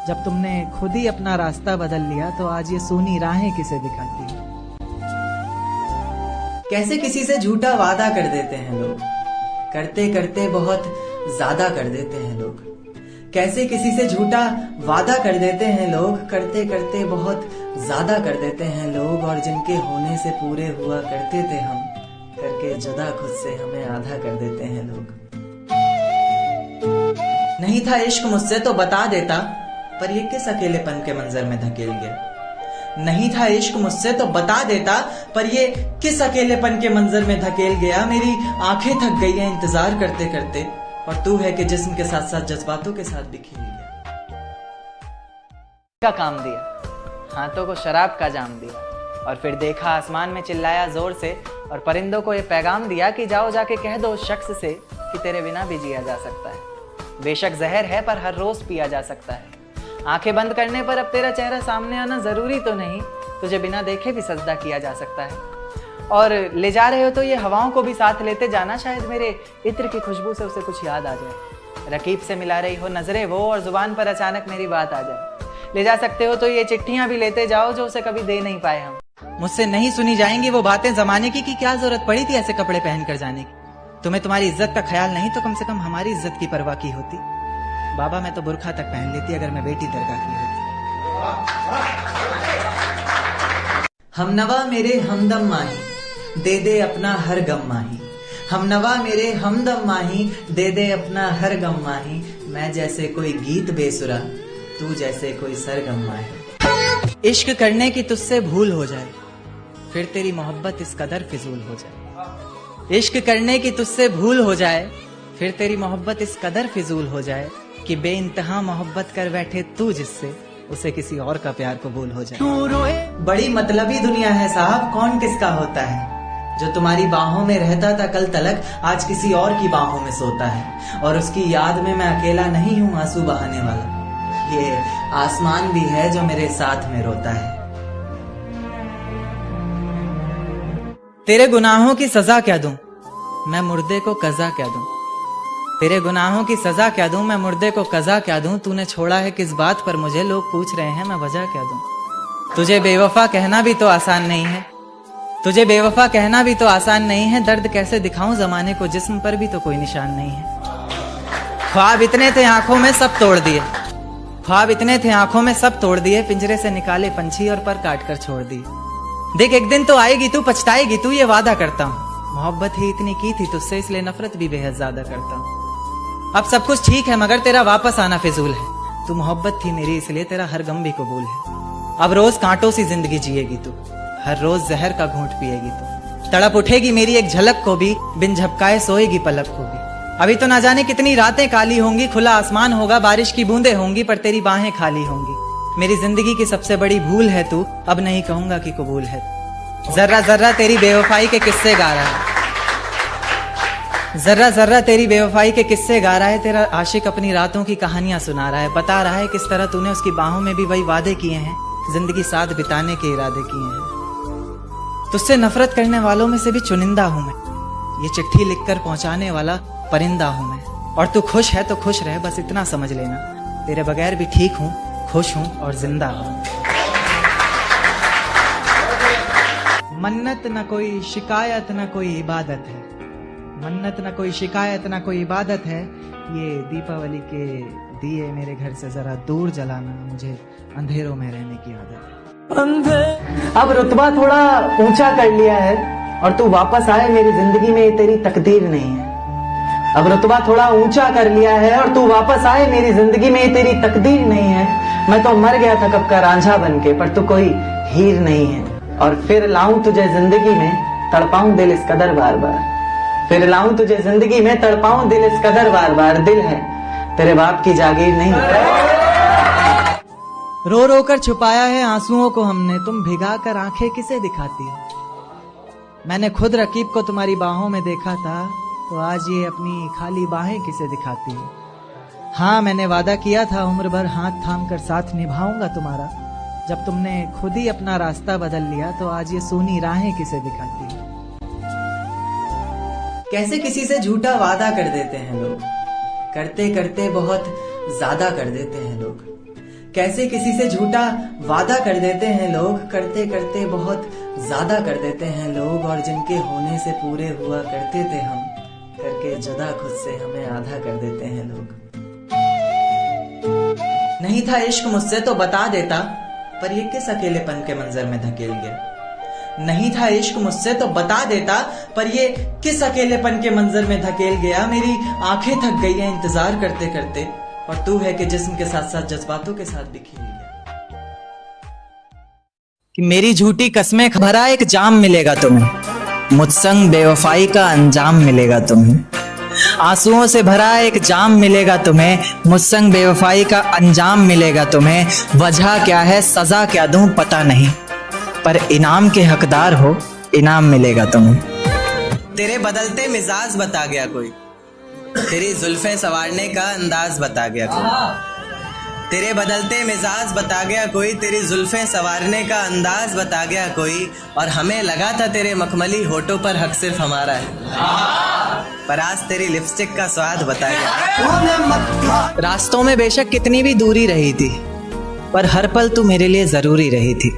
जब तुमने खुद ही अपना रास्ता बदल लिया, तो आज ये सूनी राहें किसे दिखाती हो। कैसे किसी से झूठा वादा कर देते हैं लोग, करते करते बहुत ज्यादा कर देते हैं लोग। कैसे किसी से झूठा वादा कर देते हैं लोग, करते करते बहुत ज्यादा कर देते हैं लोग। और जिनके होने से पूरे हुआ करते थे हम, करके जुदा खुद से हमें आधा कर देते हैं लोग। नहीं था इश्क मुझसे तो बता देता, पर ये किस अकेलेपन के मंजर में धकेल गया। नहीं था इश्क मुझसे तो बता देता, पर ये किस अकेलेपन के मंजर में धकेल गया। मेरी आंखें थक गई हैं इंतजार करते करते, और तू है कि जिस्म के साथ साथ जज्बातों के साथ भी खेल गया। का काम दिया, हाथों को शराब का जाम दिया, और फिर देखा आसमान में चिल्लाया जोर से, और परिंदों को ये पैगाम दिया कि जाओ जाके कह दो उस शख्स से कि तेरे बिना भी जिया जा सकता है। बेशक जहर है पर हर रोज पिया जा सकता है। आंखें बंद करने पर अब तेरा चेहरा सामने आना जरूरी तो नहीं, तुझे बिना देखे भी सजदा किया जा सकता है। और ले जा रहे हो तो ये हवाओं को भी साथ लेते जाना, शायद मेरे इत्र की खुशबू से उसे कुछ याद आ जाए। रकीब से मिला रही हो नजरें वो और जुबान पर अचानक मेरी बात आ जाए। ले जा सकते हो तो ये चिट्ठियां भी लेते जाओ जो उसे कभी दे नहीं पाए हम। मुझसे नहीं सुनी जाएंगी वो बातें जमाने की कि क्या जरूरत पड़ी थी ऐसे कपड़े पहन कर जाने की। तुम्हें तुम्हारी इज्जत का ख्याल नहीं तो कम से कम हमारी इज्जत की परवाह की होती। बाबा मैं तो बुरखा तक पहन लेती अगर मैं बेटी दरगाह की होती। हमनवा मेरे हमदम माही, दे दे अपना हर गम माही। हमनवा मेरे हमदम माही, दे दे अपना हर गम माही। मैं जैसे कोई गीत बेसुरा, तू जैसे कोई सरगम माही। इश्क करने की तुझसे भूल हो जाए, फिर तेरी मोहब्बत इस कदर फिजूल हो जाए। इश्क करने की तुझसे भूल हो जाए, फिर तेरी मोहब्बत इस कदर फिजूल हो जाए कि बेइंतहा मोहब्बत कर बैठे तू जिससे, उसे किसी और का प्यार कबूल हो जाए। बड़ी मतलबी दुनिया है साहब, कौन किसका होता है। जो तुम्हारी बाहों में रहता था कल तलक, आज किसी और की बाहों में सोता है। और उसकी याद में मैं अकेला नहीं हूँ आंसू बहाने वाला, ये आसमान भी है जो मेरे साथ में रोता है। तेरे गुनाहों की सजा क्या दूं, मैं मुर्दे को कज़ा क्या दूं। तेरे गुनाहों की सजा क्या दूं, मैं मुर्दे को कज़ा क्या दूं। तूने छोड़ा है किस बात पर मुझे, लोग पूछ रहे हैं मैं वजह क्या दूं। तुझे बेवफा कहना भी तो आसान नहीं है, तुझे बेवफा कहना भी तो आसान नहीं है। दर्द कैसे दिखाऊं जमाने को, जिस्म पर भी तो कोई निशान नहीं है। ख्वाब इतने थे आंखों में सब तोड़ दिए, ख्वाब इतने थे आंखों में सब तोड़ दिए। पिंजरे से निकाले पंछी और पर काट कर छोड़ दिए। देख एक दिन तो आएगी तू, पछताएगी तू, ये वादा करता हूँ। मोहब्बत ही इतनी की थी तुझसे, इसलिए नफरत भी बेहद ज्यादा करता हूँ। अब सब कुछ ठीक है मगर तेरा वापस आना फिजूल है। तू मोहब्बत थी मेरी इसलिए तेरा हर गम भी कबूल है। अब रोज कांटों सी जिंदगी जिएगी तू, हर रोज जहर का घूंट पिएगी तू। तड़प उठेगी मेरी एक झलक को भी, बिन झपकाए सोएगी पलक को भी। अभी तो ना जाने कितनी रातें काली होंगी, खुला आसमान होगा, बारिश की बूंदें होंगी, पर तेरी बाहें खाली होंगी। मेरी जिंदगी की सबसे बड़ी भूल है तू, अब नहीं कहूंगा कि कबूल है। जर्रा जर्रा तेरी बेवफाई के किस्से गा रहा है, जर्रा जर्रा तेरी बेवफाई के किस्से गा रहा है। तेरा आशिक अपनी रातों की कहानियां सुना रहा है, बता रहा है किस तरह तूने उसकी बाहों में भी वही वादे किए हैं, जिंदगी साथ बिताने के इरादे किए हैं। तुझसे नफरत करने वालों में से भी चुनिंदा हूं मैं, ये चिट्ठी लिखकर पहुंचाने वाला परिंदा हूं मैं। और तू खुश है तो खुश रह, बस इतना समझ लेना, तेरे बगैर भी ठीक हूं, खुश हूं और जिंदा हूं। मन्नत न कोई शिकायत न कोई इबादत है, मन्नत न कोई शिकायत न कोई इबादत है। ये दीपावली के दिए मेरे घर से जरा दूर जलाना, मुझे अंधेरों में रहने की आदत है। अब रुतबा थोड़ा ऊंचा कर लिया है और तू वापस आए मेरी जिंदगी में, ये तेरी तकदीर नहीं है। अब रुतबा थोड़ा ऊंचा कर लिया है और तू वापस आए मेरी जिंदगी में, ये तेरी तकदीर नहीं है। मैं तो मर गया था कब का रांझा बनके, पर तू कोई हीर नहीं है। और फिर लाऊं तुझे जिंदगी में, तड़पाऊं दिल इस कदर बार बार। फिर लाऊं तुझे जिंदगी में, तड़पाऊं दिल इस कदर बार बार। दिल है तेरे बाप की जागीर नहीं। रो रो कर छुपाया है आंसुओं को हमने, तुम भिगा कर आंखें किसे दिखाती हो। मैंने खुद रकीब को तुम्हारी बाहों में देखा था, तो आज ये अपनी खाली बाहें किसे दिखाती हो। हाँ मैंने वादा किया था उम्र भर हाथ थाम कर साथ निभाऊंगा तुम्हारा, जब तुमने खुद ही अपना रास्ता बदल लिया, तो आज ये सूनी राहें किसे दिखाती हो। कैसे किसी से झूठा वादा कर देते हैं लोग, करते करते बहुत ज्यादा कर देते हैं लोग। कैसे किसी से झूठा वादा कर देते हैं लोग, करते करते बहुत ज्यादा कर देते हैं लोग। और जिनके होने से पूरे हुआ करते थे हम, करके जुदा खुद से हमें आधा कर देते हैं लोग। नहीं था इश्क मुझसे तो बता देता, पर ये किस अकेलेपन के मंजर में धकेल गया। नहीं था इश्क मुझसे तो बता देता, पर ये किस अकेलेपन के मंजर में धकेल गया। मेरी आंखें थक गई हैं इंतजार करते करते, और तू है कि जिस्म के साथ साथ जज्बातों के साथ भी खेल गया। कि मेरी झूठी कस्में भरा एक जाम मिलेगा तुम्हें, मुझसंग बेवफाई का अंजाम मिलेगा तुम्हें। आंसुओं से भरा एक जाम मिलेगा तुम्हें, मुझसंग बेवफाई का अंजाम मिलेगा तुम्हें। वजह क्या है सजा क्या दूं पता नहीं, पर इनाम के हकदार हो, इनाम मिलेगा तुम्हें। तेरे बदलते मिजाज बता गया कोई, तेरी जुल्फें संवारने का अंदाज बता गया कोई। तेरे बदलते मिजाज बता गया कोई, तेरी जुल्फें संवारने का अंदाज बता गया कोई, और हमें लगा था तेरे मखमली होठों पर हक सिर्फ हमारा है, पर आज तेरी लिपस्टिक का स्वाद बता गया। रास्तों में बेशक कितनी भी दूरी रही थी, पर हर पल तू मेरे लिए ज़रूरी रही थी।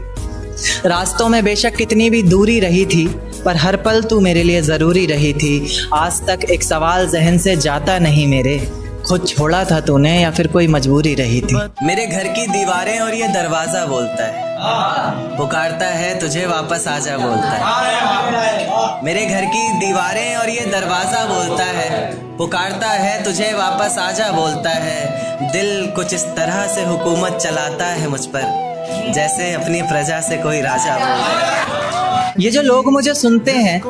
रास्तों में बेशक कितनी भी दूरी रही थी, पर हर पल तू मेरे लिए ज़रूरी रही थी। आज तक एक सवाल जहन से जाता नहीं मेरे, खुद छोड़ा था तूने या फिर कोई मजबूरी रही थी। मेरे घर की दीवारें और ये दरवाजा बोलता है, पुकारता है तुझे वापस आजा बोलता है। मेरे घर की दीवारें और ये दरवाजा बोलता है, पुकारता है तुझे वापस आजा बोलता है। दिल कुछ इस तरह से हुकूमत चलाता है मुझ पर, जैसे अपनी प्रजा से कोई राजा बोलता है। ये जो लोग मुझे सुनते हैं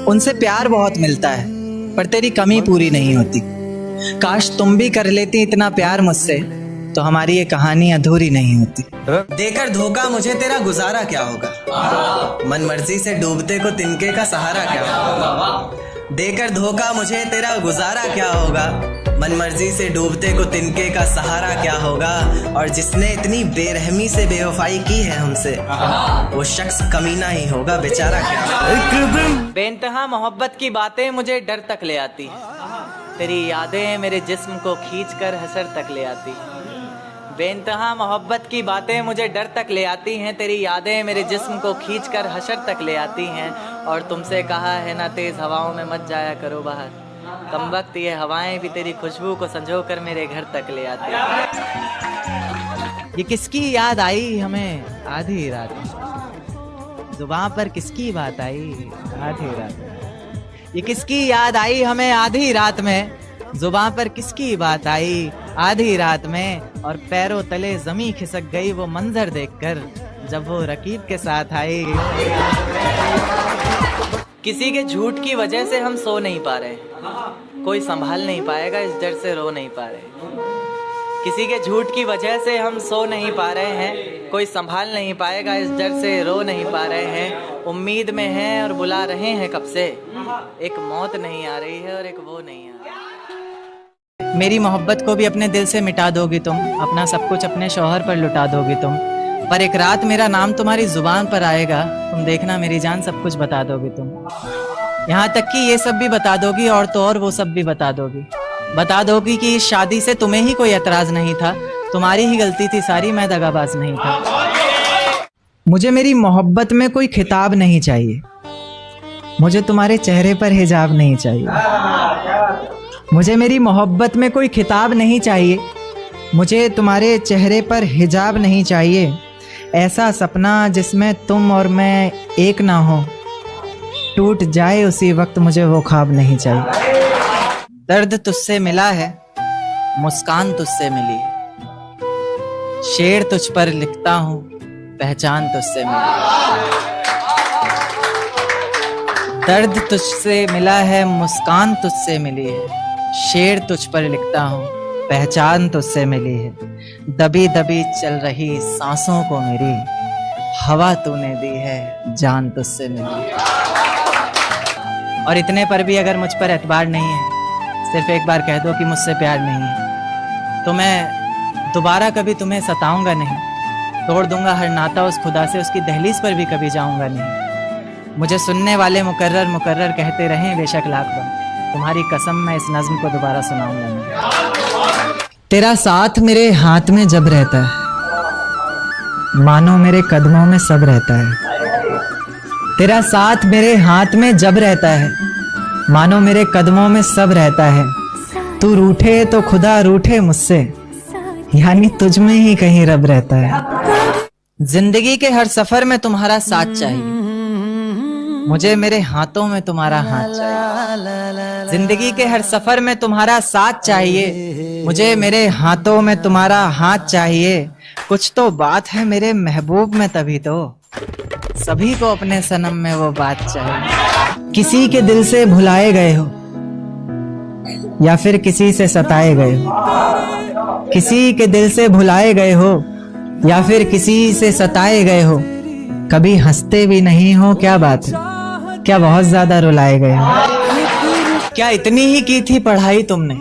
उनसे प्यार बहुत मिलता है, पर तेरी कमी पूरी नहीं होती। काश तुम भी कर लेती इतना प्यार मुझसे, तो हमारी ये कहानी अधूरी नहीं होती। देकर धोखा मुझे तेरा गुजारा क्या होगा, मन मर्जी से डूबते को तिनके का सहारा क्या होगा। देकर धोखा मुझे तेरा गुजारा क्या होगा, मन मर्जी से डूबते को तिनके का सहारा क्या होगा। और जिसने इतनी बेरहमी से बेवफाई की है हमसे, वो शख्स कमीना ही होगा बेचारा क्या होगा। बेइंतहा मोहब्बत की बातें मुझे डर तक ले आती, तेरी यादें मेरे जिस्म को खींचकर हशर तक ले आती। बेइंतहा मोहब्बत की बातें मुझे डर तक ले आती हैं, तेरी यादें मेरे जिस्म को खींचकर हशर तक ले आती हैं। और तुमसे कहा है ना तेज़ हवाओं में मत जाया करो बाहर, कमबख्त ये हवाएं भी तेरी खुशबू को संजो कर मेरे घर तक ले आती हैं। ये किसकी याद आई हमें आधी रात में, जुबां पर किसकी बात आई आधी रात में। ये किसकी याद आई हमें आधी रात में, जुबां पर किसकी बात आई आधी रात में। और पैरों तले जमी खिसक गई वो मंजर देखकर, जब वो रकीब के साथ आई। किसी के झूठ की वजह से हम सो नहीं पा रहे, कोई संभाल नहीं पाएगा इस डर से रो नहीं पा रहे। किसी के झूठ की वजह से हम सो नहीं पा रहे हैं, कोई संभाल नहीं पाएगा इस डर से रो नहीं पा रहे हैं। उम्मीद में हैं और बुला रहे हैं कब से, एक मौत नहीं आ रही है और एक वो नहीं आ रही। मेरी मोहब्बत को भी अपने दिल से मिटा दोगी तुम, अपना सब कुछ अपने शौहर पर लुटा दोगी तुम, पर एक रात मेरा नाम तुम्हारी जुबान पर आएगा, तुम देखना मेरी जान सब कुछ बता दोगी तुम। यहाँ तक कि ये सब भी बता दोगी और तो और वो सब भी बता दोगी कि इस शादी से तुम्हें ही कोई एतराज नहीं था, तुम्हारी ही गलती थी सारी, मैं दगाबाज नहीं था। मुझे मेरी मोहब्बत में कोई खिताब नहीं चाहिए, मुझे तुम्हारे चेहरे पर हिजाब नहीं चाहिए। मुझे मेरी मोहब्बत में कोई खिताब नहीं चाहिए, मुझे तुम्हारे चेहरे पर हिजाब नहीं चाहिए। ऐसा सपना जिसमें तुम और मैं एक ना हो, टूट जाए उसी वक्त मुझे वो ख्वाब नहीं चाहिए। दर्द तुझसे मिला है, मुस्कान तुझसे मिली, शेर तुझ पर लिखता हूँ, पहचान तुझसे मिली। दर्द तुझसे मिला है, मुस्कान तुझसे मिली है, शेर तुझ पर लिखता हूँ, पहचान तुझसे मिली है। दबी दबी चल रही सांसों को मेरी, हवा तूने दी है, जान तुझसे मिली। और इतने पर भी अगर मुझ पर एतबार नहीं है, सिर्फ एक बार कह दो कि मुझसे प्यार नहीं है, तो मैं दोबारा कभी तुम्हें सताऊंगा नहीं, तोड़ दूंगा हर नाता उस खुदा से, उसकी दहलीज पर भी कभी जाऊंगा नहीं। मुझे सुनने वाले मुकर्रर मुकर्रर कहते रहें बेशक लाख बार, तुम्हारी कसम मैं इस नज्म को दोबारा सुनाऊंगा नहीं। तेरा साथ मेरे हाथ में जब रहता है, मानो मेरे कदमों में सब रहता है। तेरा साथ मेरे हाथ में जब रहता है, मानो मेरे कदमों में सब रहता है। तू रूठे तो खुदा रूठे मुझसे, यानी तुझ में ही कहीं रब रहता है। जिंदगी के हर सफर में तुम्हारा साथ चाहिए, मुझे मेरे हाथों में तुम्हारा हाथ चाहिए। जिंदगी के हर सफर में तुम्हारा साथ चाहिए, मुझे मेरे हाथों में तुम्हारा हाथ चाहिए। कुछ तो बात है मेरे महबूब में, तभी तो सभी को अपने सनम में वो बात चाहिए। किसी के दिल से भुलाए गए हो या फिर किसी से सताए गए हो, किसी के दिल से भुलाए गए हो या फिर किसी से सताए गए हो, कभी हंसते भी नहीं हो, क्या बात है, क्या बहुत ज्यादा रुलाए गए हो। क्या इतनी ही की थी पढ़ाई तुमने,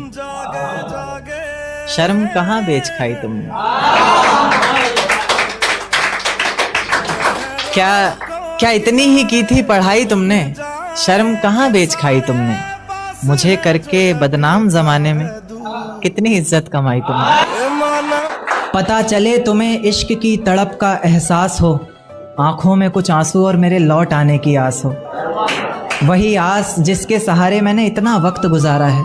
शर्म कहाँ बेच खाई तुमने? क्या इतनी ही की थी पढ़ाई तुमने? शर्म कहाँ बेच खाई तुमने? मुझे करके बदनाम जमाने में कितनी इज्जत कमाई तुमने? पता चले तुम्हें इश्क की तड़प का एहसास हो, आंखों में कुछ आंसू और मेरे लौट आने की आस हो। वही आस जिसके सहारे मैंने इतना वक्त गुजारा है,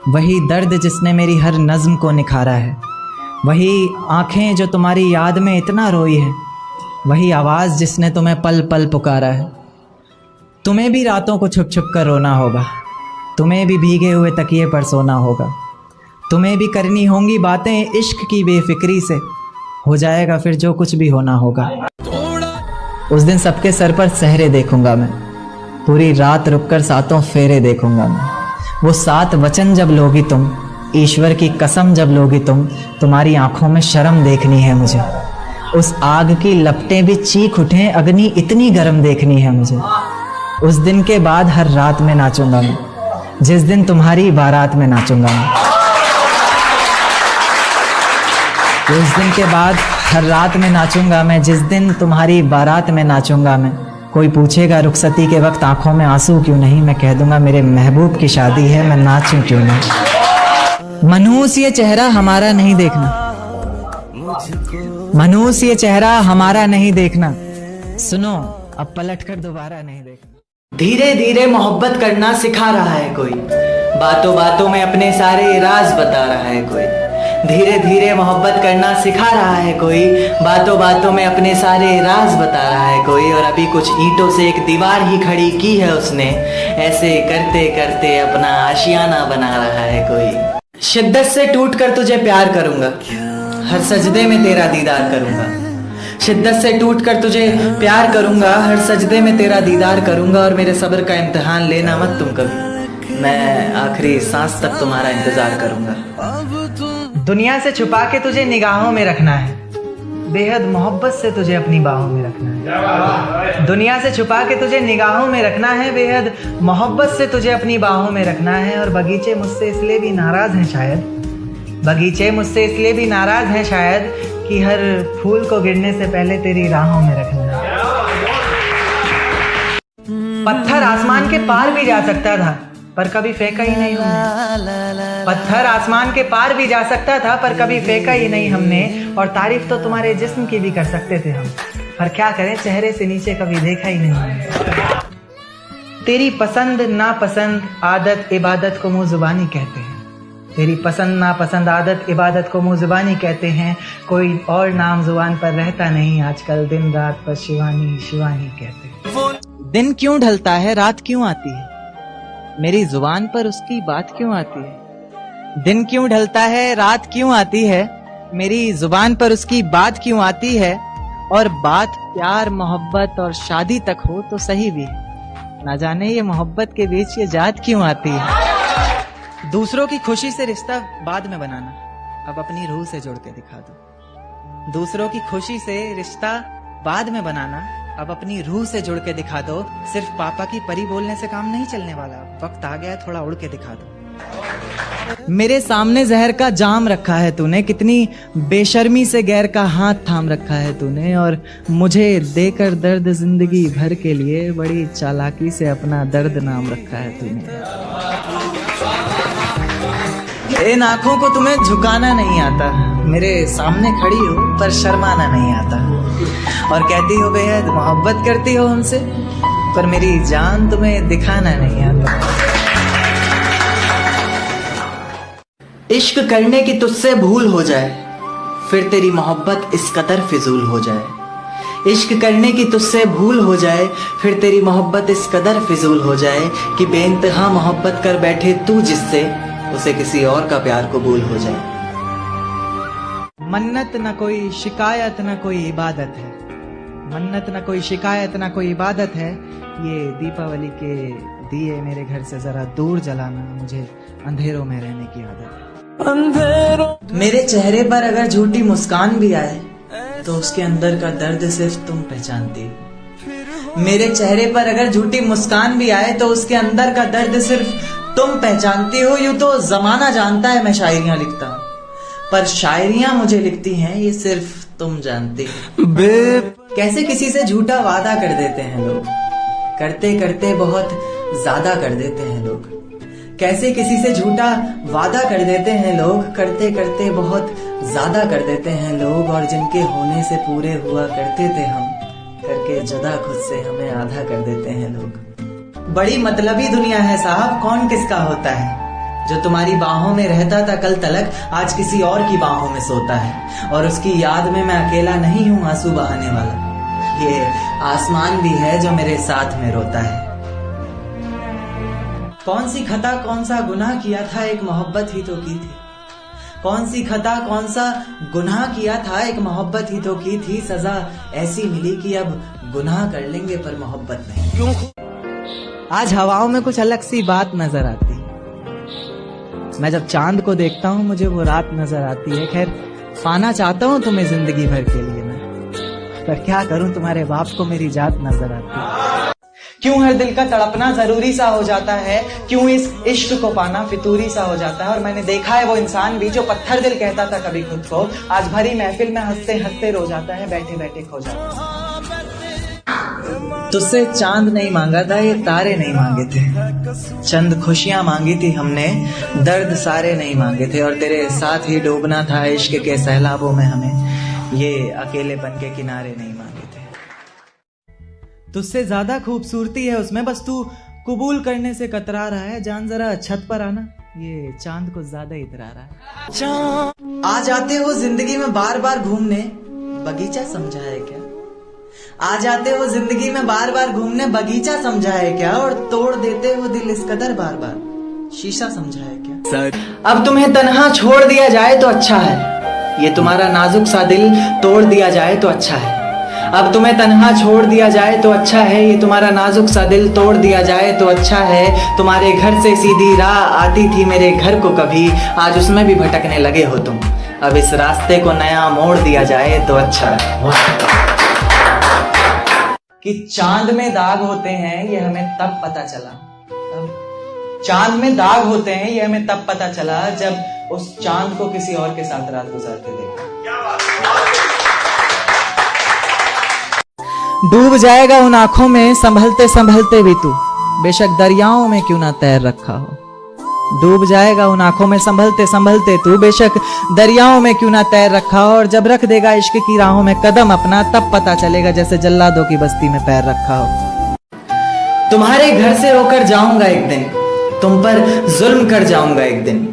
वही दर्द जिसने मेरी हर नज्म को निखारा है, वही आंखें जो तुम्हारी याद में इतना रोई है, वही आवाज़ जिसने तुम्हें पल पल पुकारा है। तुम्हें भी रातों को छुप छुप कर रोना होगा, तुम्हें भी भीगे हुए तकिए पर सोना होगा, तुम्हें भी करनी होंगी बातें इश्क की बेफिक्री से, हो जाएगा फिर जो कुछ भी होना होगा। उस दिन सबके सर पर सहरे देखूंगा मैं, पूरी रात रुककर सातों फेरे देखूंगा मैं। वो 7 वचन जब लोगी तुम, ईश्वर की कसम जब लोगी तुम, तुम्हारी आंखों में शर्म देखनी है मुझे। उस आग की लपटें भी चीख उठें, अग्नि इतनी गर्म देखनी है मुझे। उस दिन के बाद हर रात में नाचूंगा मैं, जिस दिन तुम्हारी बारात में नाचूंगा मैं। उस दिन के बाद हर रात में नाचूंगा मैं, जिस दिन तुम्हारी बारात में नाचूंगा मैं। कोई पूछेगा रुखसती के वक्त आंखों में आंसू क्यों नहीं, मैं कह दूंगा मेरे महबूब की शादी है, मैं नाचूं क्यों नहीं। मनहूस ये चेहरा हमारा नहीं देखना, मनहूस ये चेहरा हमारा नहीं देखना, सुनो अब पलट कर दोबारा नहीं देखना। धीरे धीरे मोहब्बत करना सिखा रहा है कोई, बातों बातों में अपने सारे राज बता रहा है कोई। धीरे धीरे मोहब्बत करना सिखा रहा है कोई, बातों बातों में अपने सारे राज बता रहा है कोई। और अभी कुछ ईंटों से एक दीवार ही खड़ी की है उसने, ऐसे करते करते अपना आशियाना बना रहा है कोई। शिद्दत से टूट कर तुझे प्यार करूंगा, हर सजदे में तेरा दीदार करूंगा। शिद्दत से टूट कर तुझे प्यार करूंगा, हर सजदे में तेरा दीदार करूंगा। और मेरे सब्र का इम्तिहान लेना मत तुम कभी, मैं आखिरी सांस तक तुम्हारा इंतजार करूंगा। दुनिया से छुपा के तुझे निगाहों में रखना है, बेहद मोहब्बत से तुझे अपनी बाहों में रखना है। दुनिया से छुपा के तुझे निगाहों में रखना है, बेहद मोहब्बत से तुझे अपनी बाहों में रखना है। और बगीचे मुझसे इसलिए भी नाराज हैं शायद, बगीचे मुझसे इसलिए भी नाराज हैं शायद, कि हर फूल को गिरने से पहले तेरी राहों में रखना है। पत्थर आसमान के पार भी जा सकता था, पर कभी फेंका ही नहीं हमने। पत्थर आसमान के पार भी जा सकता था, पर कभी फेंका ही नहीं हमने। और तारीफ तो तुम्हारे जिस्म की भी कर सकते थे हम, पर क्या करें चेहरे से नीचे कभी देखा ही नहीं हमने। तेरी पसंद नापसंद आदत इबादत को मुँह जुबानी कहते हैं, तेरी पसंद नापसंद आदत इबादत को मुँह जुबानी कहते हैं। कोई और नाम जुबान पर रहता नहीं आजकल, दिन रात पर शिवानी शिवानी कहते हैं। दिन क्यों ढलता है रात क्यों आती है, मेरी जुबान पर उसकी बात क्यों आती है। दिन क्यों ढलता है रात क्यों आती है, मेरी जुबान पर उसकी बात क्यों आती है। और बात प्यार मोहब्बत और शादी तक हो तो सही भी है, ना जाने ये मोहब्बत के बीच ये जात क्यों आती है। दूसरों की खुशी से रिश्ता बाद में बनाना, अब अपनी रूह से जोड़ के दिखा दो। दूसरों की खुशी से रिश्ता बाद में बनाना, अब अपनी रूह से जुड़ के दिखा दो। सिर्फ पापा की परी बोलने से काम नहीं चलने वाला, वक्त आ गया थोड़ा उड़ के दिखा दो। मेरे सामने जहर का जाम रखा है तूने, कितनी बेशर्मी से गैर का हाथ थाम रखा है तूने। और मुझे देकर दर्द जिंदगी भर के लिए, बड़ी चालाकी से अपना दर्द नाम रखा है तूने। इन आंखों को तुम्हें झुकाना नहीं आता, मेरे सामने खड़ी हो पर शर्माना नहीं आता। और कहती हो बेहद मोहब्बत करती हो हमसे, पर मेरी जान तुम्हें दिखाना नहीं आता। इश्क करने की तुझसे भूल हो जाए, फिर तेरी मोहब्बत इस कदर फिजूल हो जाए। इश्क करने की तुझसे भूल हो जाए, फिर तेरी मोहब्बत इस कदर फिजूल हो जाए, कि बेइंतहा मोहब्बत कर बैठे तू जिससे, उसे किसी और का प्यार कबूल हो जाए। मन्नत न कोई शिकायत न कोई इबादत है, मन्नत न कोई शिकायत न कोई इबादत है। ये दीपावली के दिए मेरे घर से जरा दूर जलाना, मुझे अंधेरों में रहने की आदत है। मेरे चेहरे पर अगर झूठी मुस्कान भी आए, तो उसके अंदर का दर्द सिर्फ तुम पहचानती हो। मेरे चेहरे पर अगर झूठी मुस्कान भी आए, तो उसके अंदर का दर्द सिर्फ तुम पहचानती हो। यूं तो जमाना जानता है मैं शायरियां लिखता हूँ, पर शायरियां मुझे लिखती हैं ये सिर्फ तुम जानती हो। कैसे किसी से झूठा वादा कर देते हैं लोग, करते करते बहुत ज्यादा कर देते हैं लोग। कैसे किसी से झूठा वादा कर देते हैं लोग, करते करते बहुत ज्यादा कर देते हैं लोग। और जिनके होने से पूरे हुआ करते थे हम, करके जुदा खुद से हमें आधा कर देते हैं लोग। बड़ी मतलबी दुनिया है साहब, कौन किसका होता है। जो तुम्हारी बाहों में रहता था कल तलक, आज किसी और की बाहों में सोता है। और उसकी याद में मैं अकेला नहीं हूं आंसू बहाने वाला, ये आसमान भी है जो मेरे साथ में रोता है। कौन सी खता कौन सा गुनाह किया था, एक मोहब्बत ही तो की थी। कौन सी खता कौन सा गुनाह किया था, एक मोहब्बत ही तो की थी। सजा ऐसी मिली कि अब गुनाह कर लेंगे पर मोहब्बत नहीं। क्यों? आज हवाओं में कुछ अलग सी बात नजर आती है। मैं जब चांद को देखता हूँ मुझे वो रात नजर आती है। खैर पाना चाहता हूँ तुम्हें जिंदगी भर के लिए मैं, पर क्या करूँ तुम्हारे बाप को मेरी जात नजर आती है। क्यों हर दिल का तड़पना जरूरी सा हो जाता है, क्यों इस इश्क को पाना फितूरी सा हो जाता है। और मैंने देखा है वो इंसान भी जो पत्थर दिल कहता था कभी खुद को, आज भरी महफिल में हंसते हंसते रो जाता है, बैठे बैठे खो जाता है। तुझसे चांद नहीं मांगा था, ये तारे नहीं मांगे थे। चंद खुशियां मांगी थी हमने, दर्द सारे नहीं मांगे थे। और तेरे साथ ही डूबना था इश्क के सैलाबों में हमें, ये अकेलेपन के किनारे नहीं मांगे थे। तुझसे ज्यादा खूबसूरती है उसमें, बस तू कबूल करने से कतरा रहा है। जान जरा छत पर आना, ये चांद को ज्यादा इतरा रहा है। आ जाते हो जिंदगी में बार बार घूमने, बगीचा समझा है क्या। आ जाते हो जिंदगी में बार बार घूमने, बगीचा समझा है क्या। और तोड़ देते हो दिल इस कदर बार बार, शीशा समझा है क्या। अब तुम्हें तन्हा छोड़ दिया जाए तो अच्छा है, ये तुम्हारा नाजुक सा दिल तोड़ दिया जाए तो अच्छा है। अब तुम्हें तन्हा छोड़ दिया जाए तो अच्छा है, ये तुम्हारा नाजुक सा दिल तोड़ दिया जाए तो अच्छा है। तुम्हारे घर से सीधी राह आती थी मेरे घर को कभी, आज उसमें भी भटकने लगे हो तुम। अब इस रास्ते को नया मोड़ दिया जाए तो अच्छा है। कि चांद में दाग होते हैं ये हमें तब पता चला, चांद में दाग होते हैं ये हमें तब पता चला जब उस चांद को किसी और के साथ रात गुजारते देखा। डूब जाएगा उन आंखों में संभलते संभलते भी तू, बेशक दरियाओं में क्यों ना तैर रखा हो। डूब जाएगा उन आंखों में संभलते संभलते तू, बेशक दरियाओं में क्यों ना तैर रखा हो। और जब रख देगा इश्क की राहों में कदम अपना, तब पता चलेगा जैसे जल्लादों की बस्ती में पैर रखा हो। तुम्हारे घर से होकर जाऊंगा एक दिन, तुम पर जुल्म कर जाऊंगा एक दिन।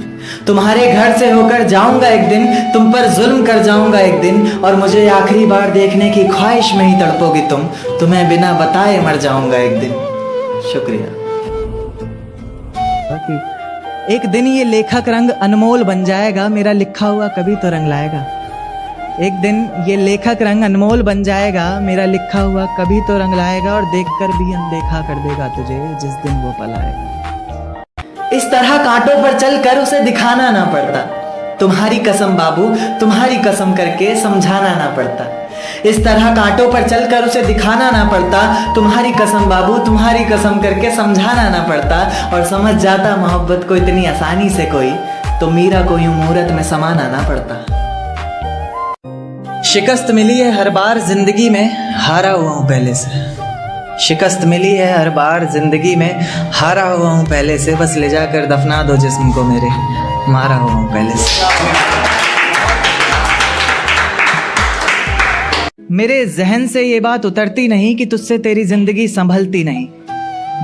तुम्हारे घर से होकर जाऊंगा एक दिन, तुम पर जुल्म कर जाऊंगा एक दिन। और मुझे आखिरी बार देखने की ख्वाहिश में ही तड़पोगी तुम, तुम्हें बिना बताए मर जाऊंगा एक दिन। शुक्रिया। एक दिन ये लेखक रंग अनमोल बन जाएगा, मेरा लिखा हुआ कभी तो रंग लाएगा। एक दिन ये लेखक रंग अनमोल बन जाएगा, मेरा लिखा हुआ कभी तो रंग लाएगा। और देखकर भी अनदेखा कर देगा तुझे जिस दिन वो पल आएगा। इस तरह कांटों पर चलकर उसे दिखाना ना पड़ता, तुम्हारी कसम बाबू तुम्हारी कसम करके समझाना ना पड़ता। इस तरह कांटों पर चलकर उसे दिखाना ना पड़ता, तुम्हारी कसम बाबू तुम्हारी कसम करके समझाना ना पड़ता। और समझ जाता मोहब्बत को इतनी आसानी से कोई, तो मीरा को यूं मूरत में समाना ना पड़ता। शिकस्त मिली है हर बार जिंदगी में, हारा हुआ हूं पहले से। शिकस्त मिली है हर बार जिंदगी में, हारा हुआ हूं पहले से। बस ले जाकर दफना दो जिस्म को मेरे, मारा हुआ हूं पहले से। मेरे जहन से ये बात उतरती नहीं कि तुझसे तेरी जिंदगी संभलती नहीं।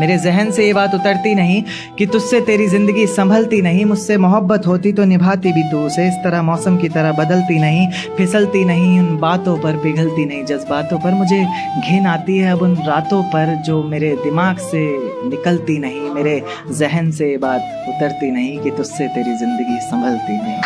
मेरे जहन से ये बात उतरती नहीं कि तुझसे तेरी जिंदगी संभलती नहीं। मुझसे मोहब्बत होती तो निभाती भी तू उसे, इस तरह मौसम की तरह बदलती नहीं, फिसलती नहीं, उन बातों पर पिघलती नहीं। जज्बातों पर मुझे घिन आती है अब उन रातों पर, जो मेरे दिमाग से निकलती नहीं। मेरे जहन से ये बात उतरती नहीं कि तुझसे तेरी जिंदगी संभलती नहीं।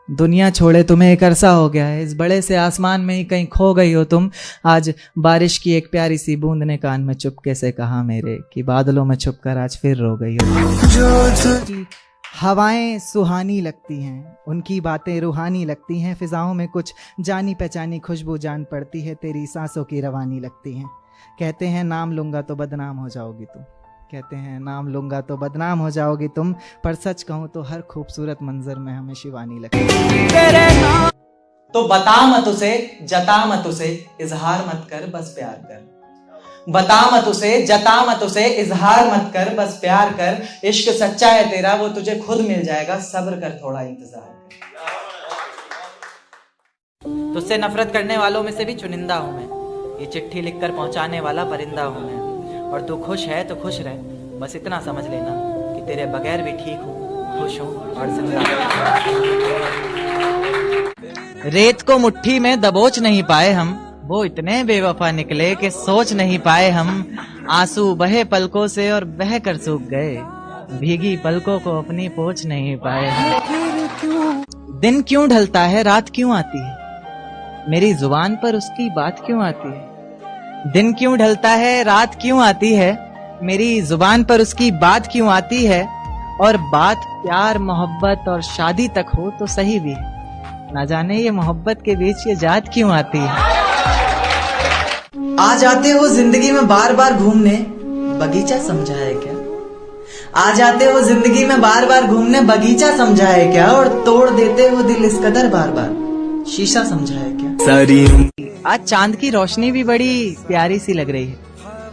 दुनिया छोड़े तुम्हें एक अरसा हो गया है, इस बड़े से आसमान में ही कहीं खो गई हो तुम। आज बारिश की एक प्यारी सी बूंद ने कान में चुपके से कहा मेरे, कि बादलों में छुपकर आज फिर रो गई हो। हवाएं सुहानी लगती हैं, उनकी बातें रूहानी लगती हैं। फिजाओं में कुछ जानी पहचानी खुशबू जान पड़ती है, तेरी सांसों की रवानी लगती हैं। कहते हैं नाम लूंगा तो बदनाम हो जाओगी तू, कहते हैं नाम लूंगा तो बदनाम हो जाओगी तुम, पर सच कहूँ तो हर खूबसूरत मंजर में हमें शिवानी लगती है। तो बता मत उसे, जता मत उसे, इजहार मत कर, बस प्यार कर। बता मत उसे, जता मत उसे, इजहार मत कर, बस प्यार कर। इश्क सच्चा है तेरा, वो तुझे खुद मिल जाएगा, सब्र कर, थोड़ा इंतजार कर। तुझसे नफरत करने वालों में से भी चुनिंदा हूं मैं, ये चिट्ठी लिखकर पहुंचाने वाला परिंदा हूं मैं। और तू खुश है तो खुश रह, बस इतना समझ लेना कि तेरे बगैर भी ठीक हूं, खुश हूं और जिंदा। रेत को मुट्ठी में दबोच नहीं पाए हम, वो इतने बेवफा निकले कि सोच नहीं पाए हम। आंसू बहे पलकों से और बह कर सूख गए, भीगी पलकों को अपनी पोंछ नहीं पाए हम। दिन क्यों ढलता है, रात क्यों आती है, मेरी जुबान पर उसकी बात क्यों आती है। दिन क्यों ढलता है, रात क्यों आती है, मेरी जुबान पर उसकी बात क्यों आती है। और बात प्यार मोहब्बत और शादी तक हो तो सही भी है, ना जाने ये मोहब्बत के बीच ये जात क्यों आती है। आ जाते हो जिंदगी में बार बार घूमने, बगीचा समझा है क्या। आ जाते हो जिंदगी में बार बार घूमने, बगीचा समझा है क्या। और तोड़ देते हो दिल इस कदर बार बार, शीशा समझा है क्या। आज चांद की रोशनी भी बड़ी प्यारी सी लग रही है,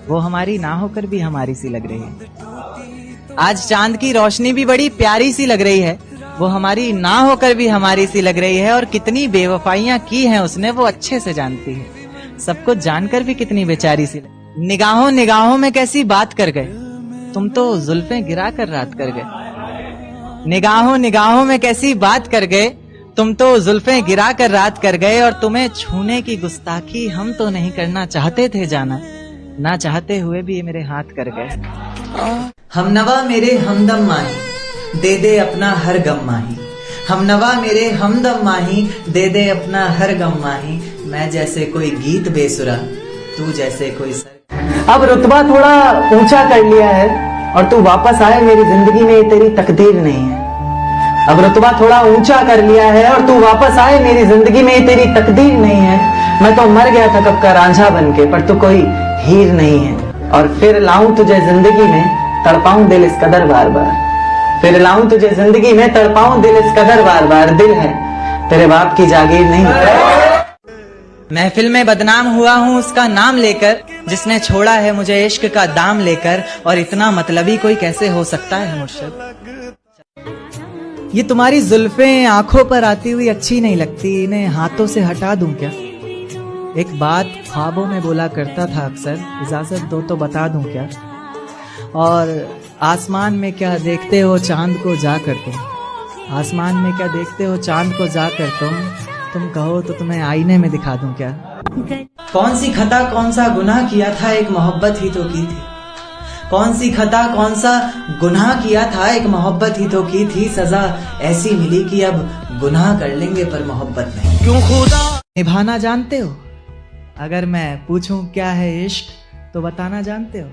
वो हमारी ना होकर भी हमारी सी लग रही है। आज चांद की रोशनी भी बड़ी प्यारी सी लग रही है, वो हमारी ना होकर भी हमारी सी लग रही है। और कितनी बेवफाइयां की हैं उसने, वो अच्छे से जानती है, सब कुछ जानकर भी कितनी बेचारी सी। निगाहों निगाहों में कैसी बात कर गए, तुम तो जुल्फें गिरा कर रात कर गए। निगाहों निगाहों में कैसी बात कर गए, तुम तो जुल्फें गिरा कर रात कर गए। और तुम्हें छूने की गुस्ताखी हम तो नहीं करना चाहते थे जाना, ना चाहते हुए भी ये मेरे हाथ कर गए। हमनवा मेरे हमदम माही, दे दे अपना हर गम माही। हमनवा मेरे हमदम माही, दे दे अपना हर गम माही। मैं जैसे कोई गीत बेसुरा, तू जैसे कोई सर। अब रुतबा थोड़ा ऊंचा कर लिया है और तू वापस आए मेरी जिंदगी में, ये तेरी तकदीर नहीं है। अब रुतबा थोड़ा ऊंचा कर लिया है और तू वापस आए मेरी जिंदगी में, ये तेरी तकदीर नहीं है। मैं तो मर गया था कब का रांझा बनके, पर तू कोई हीर नहीं है। और फिर लाऊं तुझे जिंदगी में, तड़पाऊं दिल इस कदर बार बार। फिर लाऊं तुझे जिंदगी में, तड़पाऊं दिल इस कदर बार बार। दिल है तेरे बाप की जागीर नहीं। महफिल में बदनाम हुआ हूँ उसका नाम लेकर, जिसने छोड़ा है मुझे इश्क का दाम लेकर। और इतना मतलबी कोई कैसे हो सकता है मुर्शिद। ये तुम्हारी जुल्फें आंखों पर आती हुई अच्छी नहीं लगती, इन्हें हाथों से हटा दूं क्या। एक बात ख्वाबों में बोला करता था अक्सर, इजाजत दो तो बता दूं क्या। और आसमान में क्या देखते हो चांद को जाकर तुम, आसमान में क्या देखते हो चांद को जाकर तुम कहो तो तुम्हें आईने में दिखा दूं क्या। कौन सी खता कौन सा गुनाह किया था, एक मोहब्बत ही तो की थी। कौन सी खता कौन सा गुनाह किया था, एक मोहब्बत ही तो की थी। सजा ऐसी मिली कि अब गुनाह कर लेंगे पर मोहब्बत नहीं। क्यों खुदा निभाना जानते हो, अगर मैं पूछूं क्या है इश्क तो बताना जानते हो।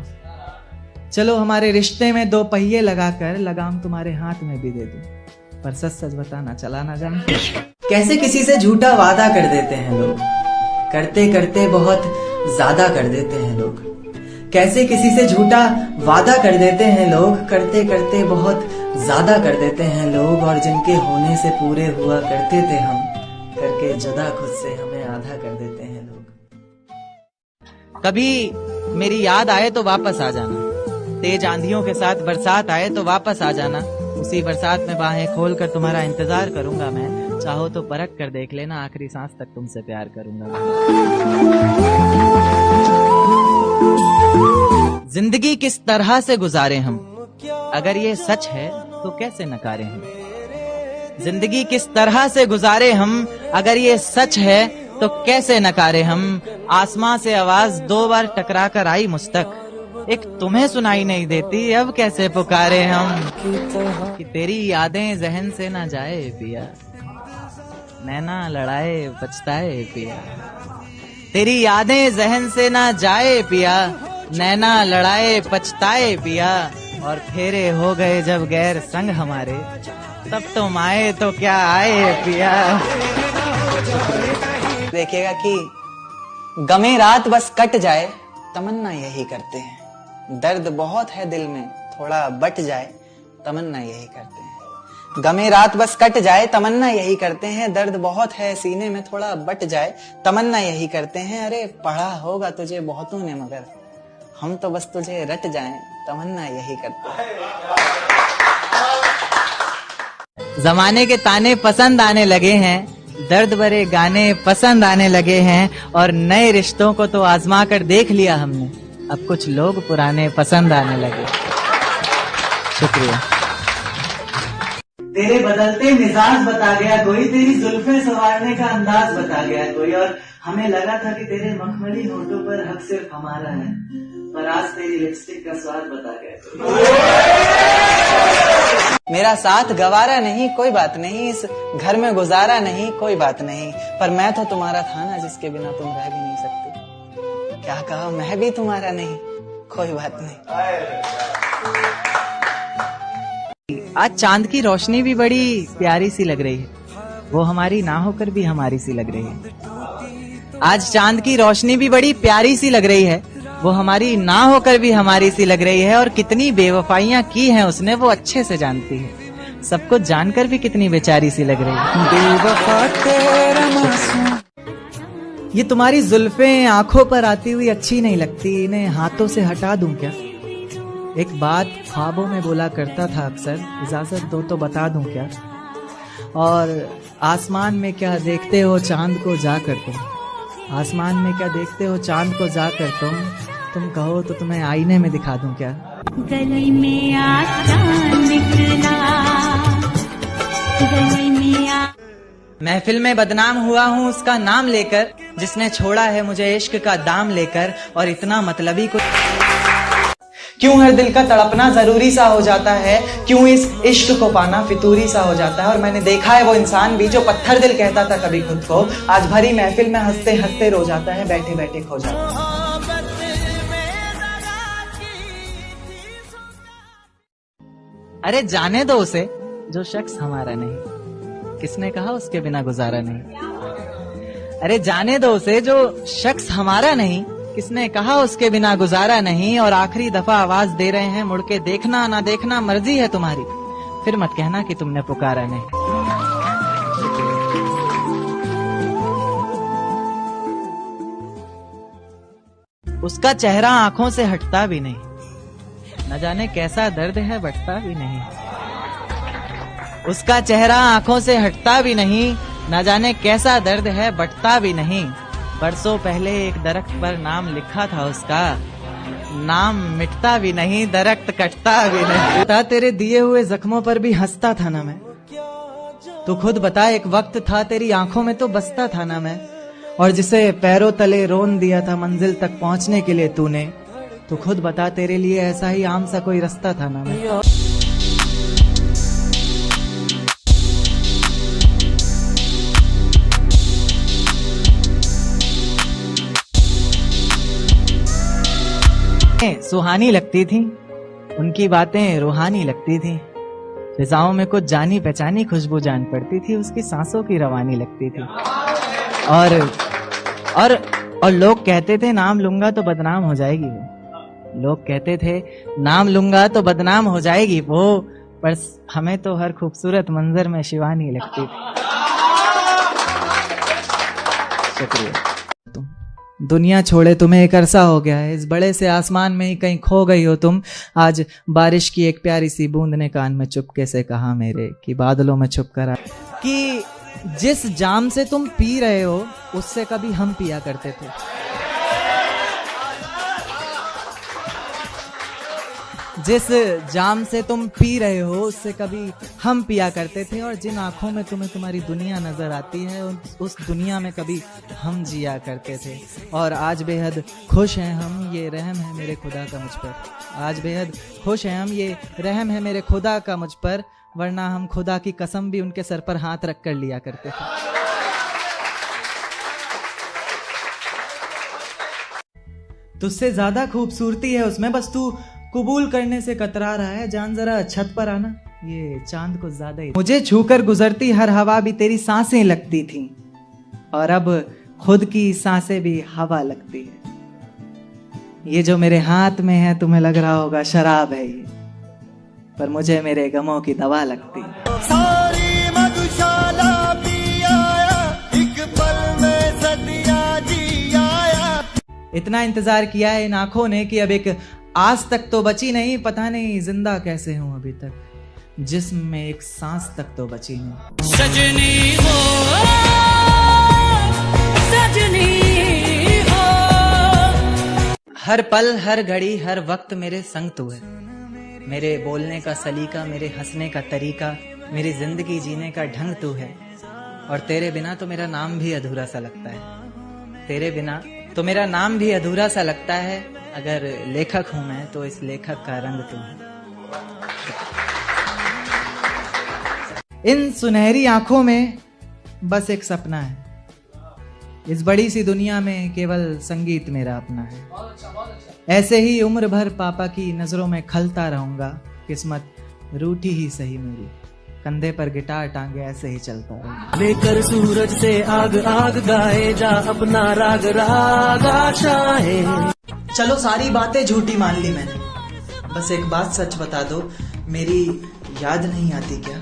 चलो हमारे रिश्ते में दो पहिए लगाकर लगाम तुम्हारे हाथ में भी दे दूं, पर सच सच बताना चलाना जानते हो। कैसे किसी से झूठा वादा कर देते हैं लोग, करते करते बहुत ज्यादा कर देते हैं लोग। कैसे किसी से झूठा वादा कर देते हैं लोग, करते करते बहुत ज्यादा कर देते हैं लोग। और जिनके होने से पूरे हुआ करते थे हम, करके जुदा खुद से हमें आधा कर देते हैं लोग। कभी मेरी याद आए तो वापस आ जाना, तेज आंधियों के साथ बरसात आए तो वापस आ जाना। उसी बरसात में बाहें खोलकर तुम्हारा इंतजार करूंगा मैं, चाहो तो परख कर देख लेना, आखिरी सांस तक तुमसे प्यार करूंगा। जिंदगी किस तरह से गुजारे हम, अगर ये सच है तो कैसे नकारे हम। जिंदगी किस तरह से गुजारे हम, अगर ये सच है तो कैसे नकारे हम। आसमां से आवाज 2 बार टकरा कर आई मुझ तक, एक तुम्हें सुनाई नहीं देती, अब कैसे पुकारे हम। कि तेरी यादें जहन से ना जाए पिया, नैना लड़ाए पछताए पिया। तेरी यादें जहन से ना जाए पिया, नैना लड़ाए पछताए पिया। और फेरे हो गए जब गैर संग हमारे, तब तुम आए तो क्या आए पिया। देखिएगा कि गमे रात बस कट जाए, तमन्ना यही करते हैं। दर्द बहुत है दिल में, थोड़ा बट जाए, तमन्ना यही करते हैं। गमे रात बस कट जाए, तमन्ना यही करते हैं। दर्द बहुत है सीने में, थोड़ा बट जाए, तमन्ना यही करते हैं। अरे पढ़ा होगा तुझे बहुतों ने, मगर हम तो बस तुझे रट जाएं, तमन्ना यही करते हैं। जमाने के ताने पसंद आने लगे हैं, दर्द भरे गाने पसंद आने लगे हैं, और नए रिश्तों को तो आजमा कर देख लिया हमने, अब कुछ लोग पुराने पसंद आने लगे। शुक्रिया। तेरे बदलते मिजाज बता गया कोई, तेरी जुल्फें संवारने का अंदाज बता गया कोई, और हमें लगा था कि तेरे मखमली होठों पर हक सिर्फ हमारा है, पर आज तेरी लिपस्टिक का स्वाद बता गया कोई। मेरा साथ गवारा नहीं, कोई बात नहीं, इस घर में गुजारा नहीं, कोई बात नहीं, पर मैं तो तुम्हारा था ना जिसके बिना तुम रह भी नहीं सकती। क्या कहा, मैं भी तुम्हारा नहीं, कोई बात नहीं। आज चांद की रोशनी भी बड़ी प्यारी सी लग रही है, वो हमारी ना होकर भी हमारी सी लग रही है। आज चांद की रोशनी भी बड़ी प्यारी सी लग रही है, वो हमारी ना होकर भी हमारी सी लग रही है, और कितनी बेवफाइयां की हैं उसने वो अच्छे से जानती है, सब कुछ जानकर भी कितनी बेचारी सी लग रही है। बेवफा तेरा मासूम। ये तुम्हारी जुल्फें आंखों पर आती हुई अच्छी नहीं लगती, इन्हें हाथों से हटा दूं क्या? एक बात ख्वाबों में बोला करता था अक्सर, इजाजत दो तो बता दूं क्या? और आसमान में क्या देखते हो चांद को जाकर तुम, आसमान में क्या देखते हो चांद को जाकर तुम कहो तो तुम्हें आईने में दिखा दूं क्या? गली में आजा निकला, गली में महफिल में बदनाम हुआ हूँ उसका नाम लेकर, जिसने छोड़ा है मुझे इश्क का दाम लेकर, और इतना मतलबी को क्यों हर दिल का तड़पना जरूरी सा हो जाता है, क्यों इस इश्क को पाना फितूरी सा हो जाता है। और मैंने देखा है वो इंसान भी जो पत्थर दिल कहता था कभी खुद को, आज भरी महफिल में हंसते हंसते रो जाता है, बैठे बैठे खो जाता है। अरे जाने दो उसे जो शख्स हमारा नहीं, किसने कहा उसके बिना गुजारा नहीं। अरे जाने दो उसे जो शख्स हमारा नहीं, किसने कहा उसके बिना गुजारा नहीं। और आखिरी दफा आवाज दे रहे हैं, मुड़ के देखना ना देखना मर्जी है तुम्हारी, फिर मत कहना कि तुमने पुकारा नहीं। उसका चेहरा आंखों से हटता भी नहीं, न जाने कैसा दर्द है बटता भी नहीं। उसका चेहरा आंखों से हटता भी नहीं, न जाने कैसा दर्द है बटता भी नहीं। बरसों पहले एक दरख्त पर नाम लिखा था उसका, नाम मिटता भी नहीं, दरख्त कटता भी नहीं। बता तेरे दिए हुए जख्मों पर भी हंसता था ना मैं, तू खुद बता एक वक्त था तेरी आंखों में तो बसता था ना मैं। और जिसे पैरों तले रोन दिया था मंजिल तक पहुंचने के लिए तूने, तू खुद बता तेरे लिए ऐसा ही आम सा कोई रास्ता था ना मैं। सुहानी लगती थी उनकी बातें, रूहानी लगती थी, फिजाओं में कुछ जानी पहचानी खुशबू जान पड़ती थी, उसकी सांसों की रवानी लगती थी। और लोग कहते थे नाम लूंगा तो बदनाम हो जाएगी वो, लोग कहते थे नाम लूंगा तो बदनाम हो जाएगी वो, पर हमें तो हर खूबसूरत मंजर में शिवानी लगती थी। शुक्रिया। दुनिया छोड़े तुम्हें एक अरसा हो गया है, इस बड़े से आसमान में ही कहीं खो गई हो तुम। आज बारिश की एक प्यारी सी बूंद ने कान में चुपके से कहा मेरे, कि बादलों में छुप कर कि जिस जाम से तुम पी रहे हो उससे कभी हम पिया करते थे। जिस जाम से तुम पी रहे हो उससे कभी हम पिया करते थे, और जिन आंखों में तुम्हें तुम्हारी दुनिया नजर आती है उस दुनिया में कभी हम जिया करते थे। और आज बेहद खुश हैं हम, ये रहम है मेरे खुदा का मुझ पर। आज बेहद खुश हैं हम, ये रहम है मेरे खुदा का मुझ पर, वरना हम खुदा की कसम भी उनके सर पर हाथ रख कर लिया करते थे। तुझसे ज्यादा खूबसूरती है उसमें, बस तू कबूल करने से कतरा रहा है। जान जरा छत पर आना, ये चांद को ज्यादा ही। मुझे छूकर गुजरती हर हवा भी तेरी सांसें लगती थी, और अब खुद की सांसें भी हवा लगती है। ये जो मेरे हाथ में है तुम्हें लग रहा होगा शराब है ये, पर मुझे मेरे गमों की दवा लगती। सारी मधुशाला पी आया, एक पल में सदियां जी आया। इतना इंतजार किया है इन आंखों ने कि अब एक आज तक तो बची नहीं, पता नहीं जिंदा कैसे हूं अभी तक, जिस्म में एक सांस तक तो बची नहीं। सजनी हो, सजनी हो। हर पल हर घड़ी हर वक्त मेरे संग तू है, मेरे बोलने का सलीका, मेरे हंसने का तरीका, मेरी जिंदगी जीने का ढंग तू है। और तेरे बिना तो मेरा नाम भी अधूरा सा लगता है, तेरे बिना तो मेरा नाम भी अधूरा सा लगता है। अगर लेखक हूं मैं तो इस लेखक का रंग तू है। इन सुनहरी आंखों में बस एक सपना है, इस बड़ी सी दुनिया में केवल संगीत मेरा अपना है। ऐसे ही उम्र भर पापा की नजरों में खलता रहूंगा, किस्मत रूठी ही सही मेरी, कंधे पर गिटार टांगे ऐसे ही चलता रहूंगा। लेकर सूरज से आग आग गाए जा अपना राग राग आशाएं। चलो सारी बातें झूठी मान ली मैंने, बस एक बात सच बता दो, मेरी याद नहीं आती क्या?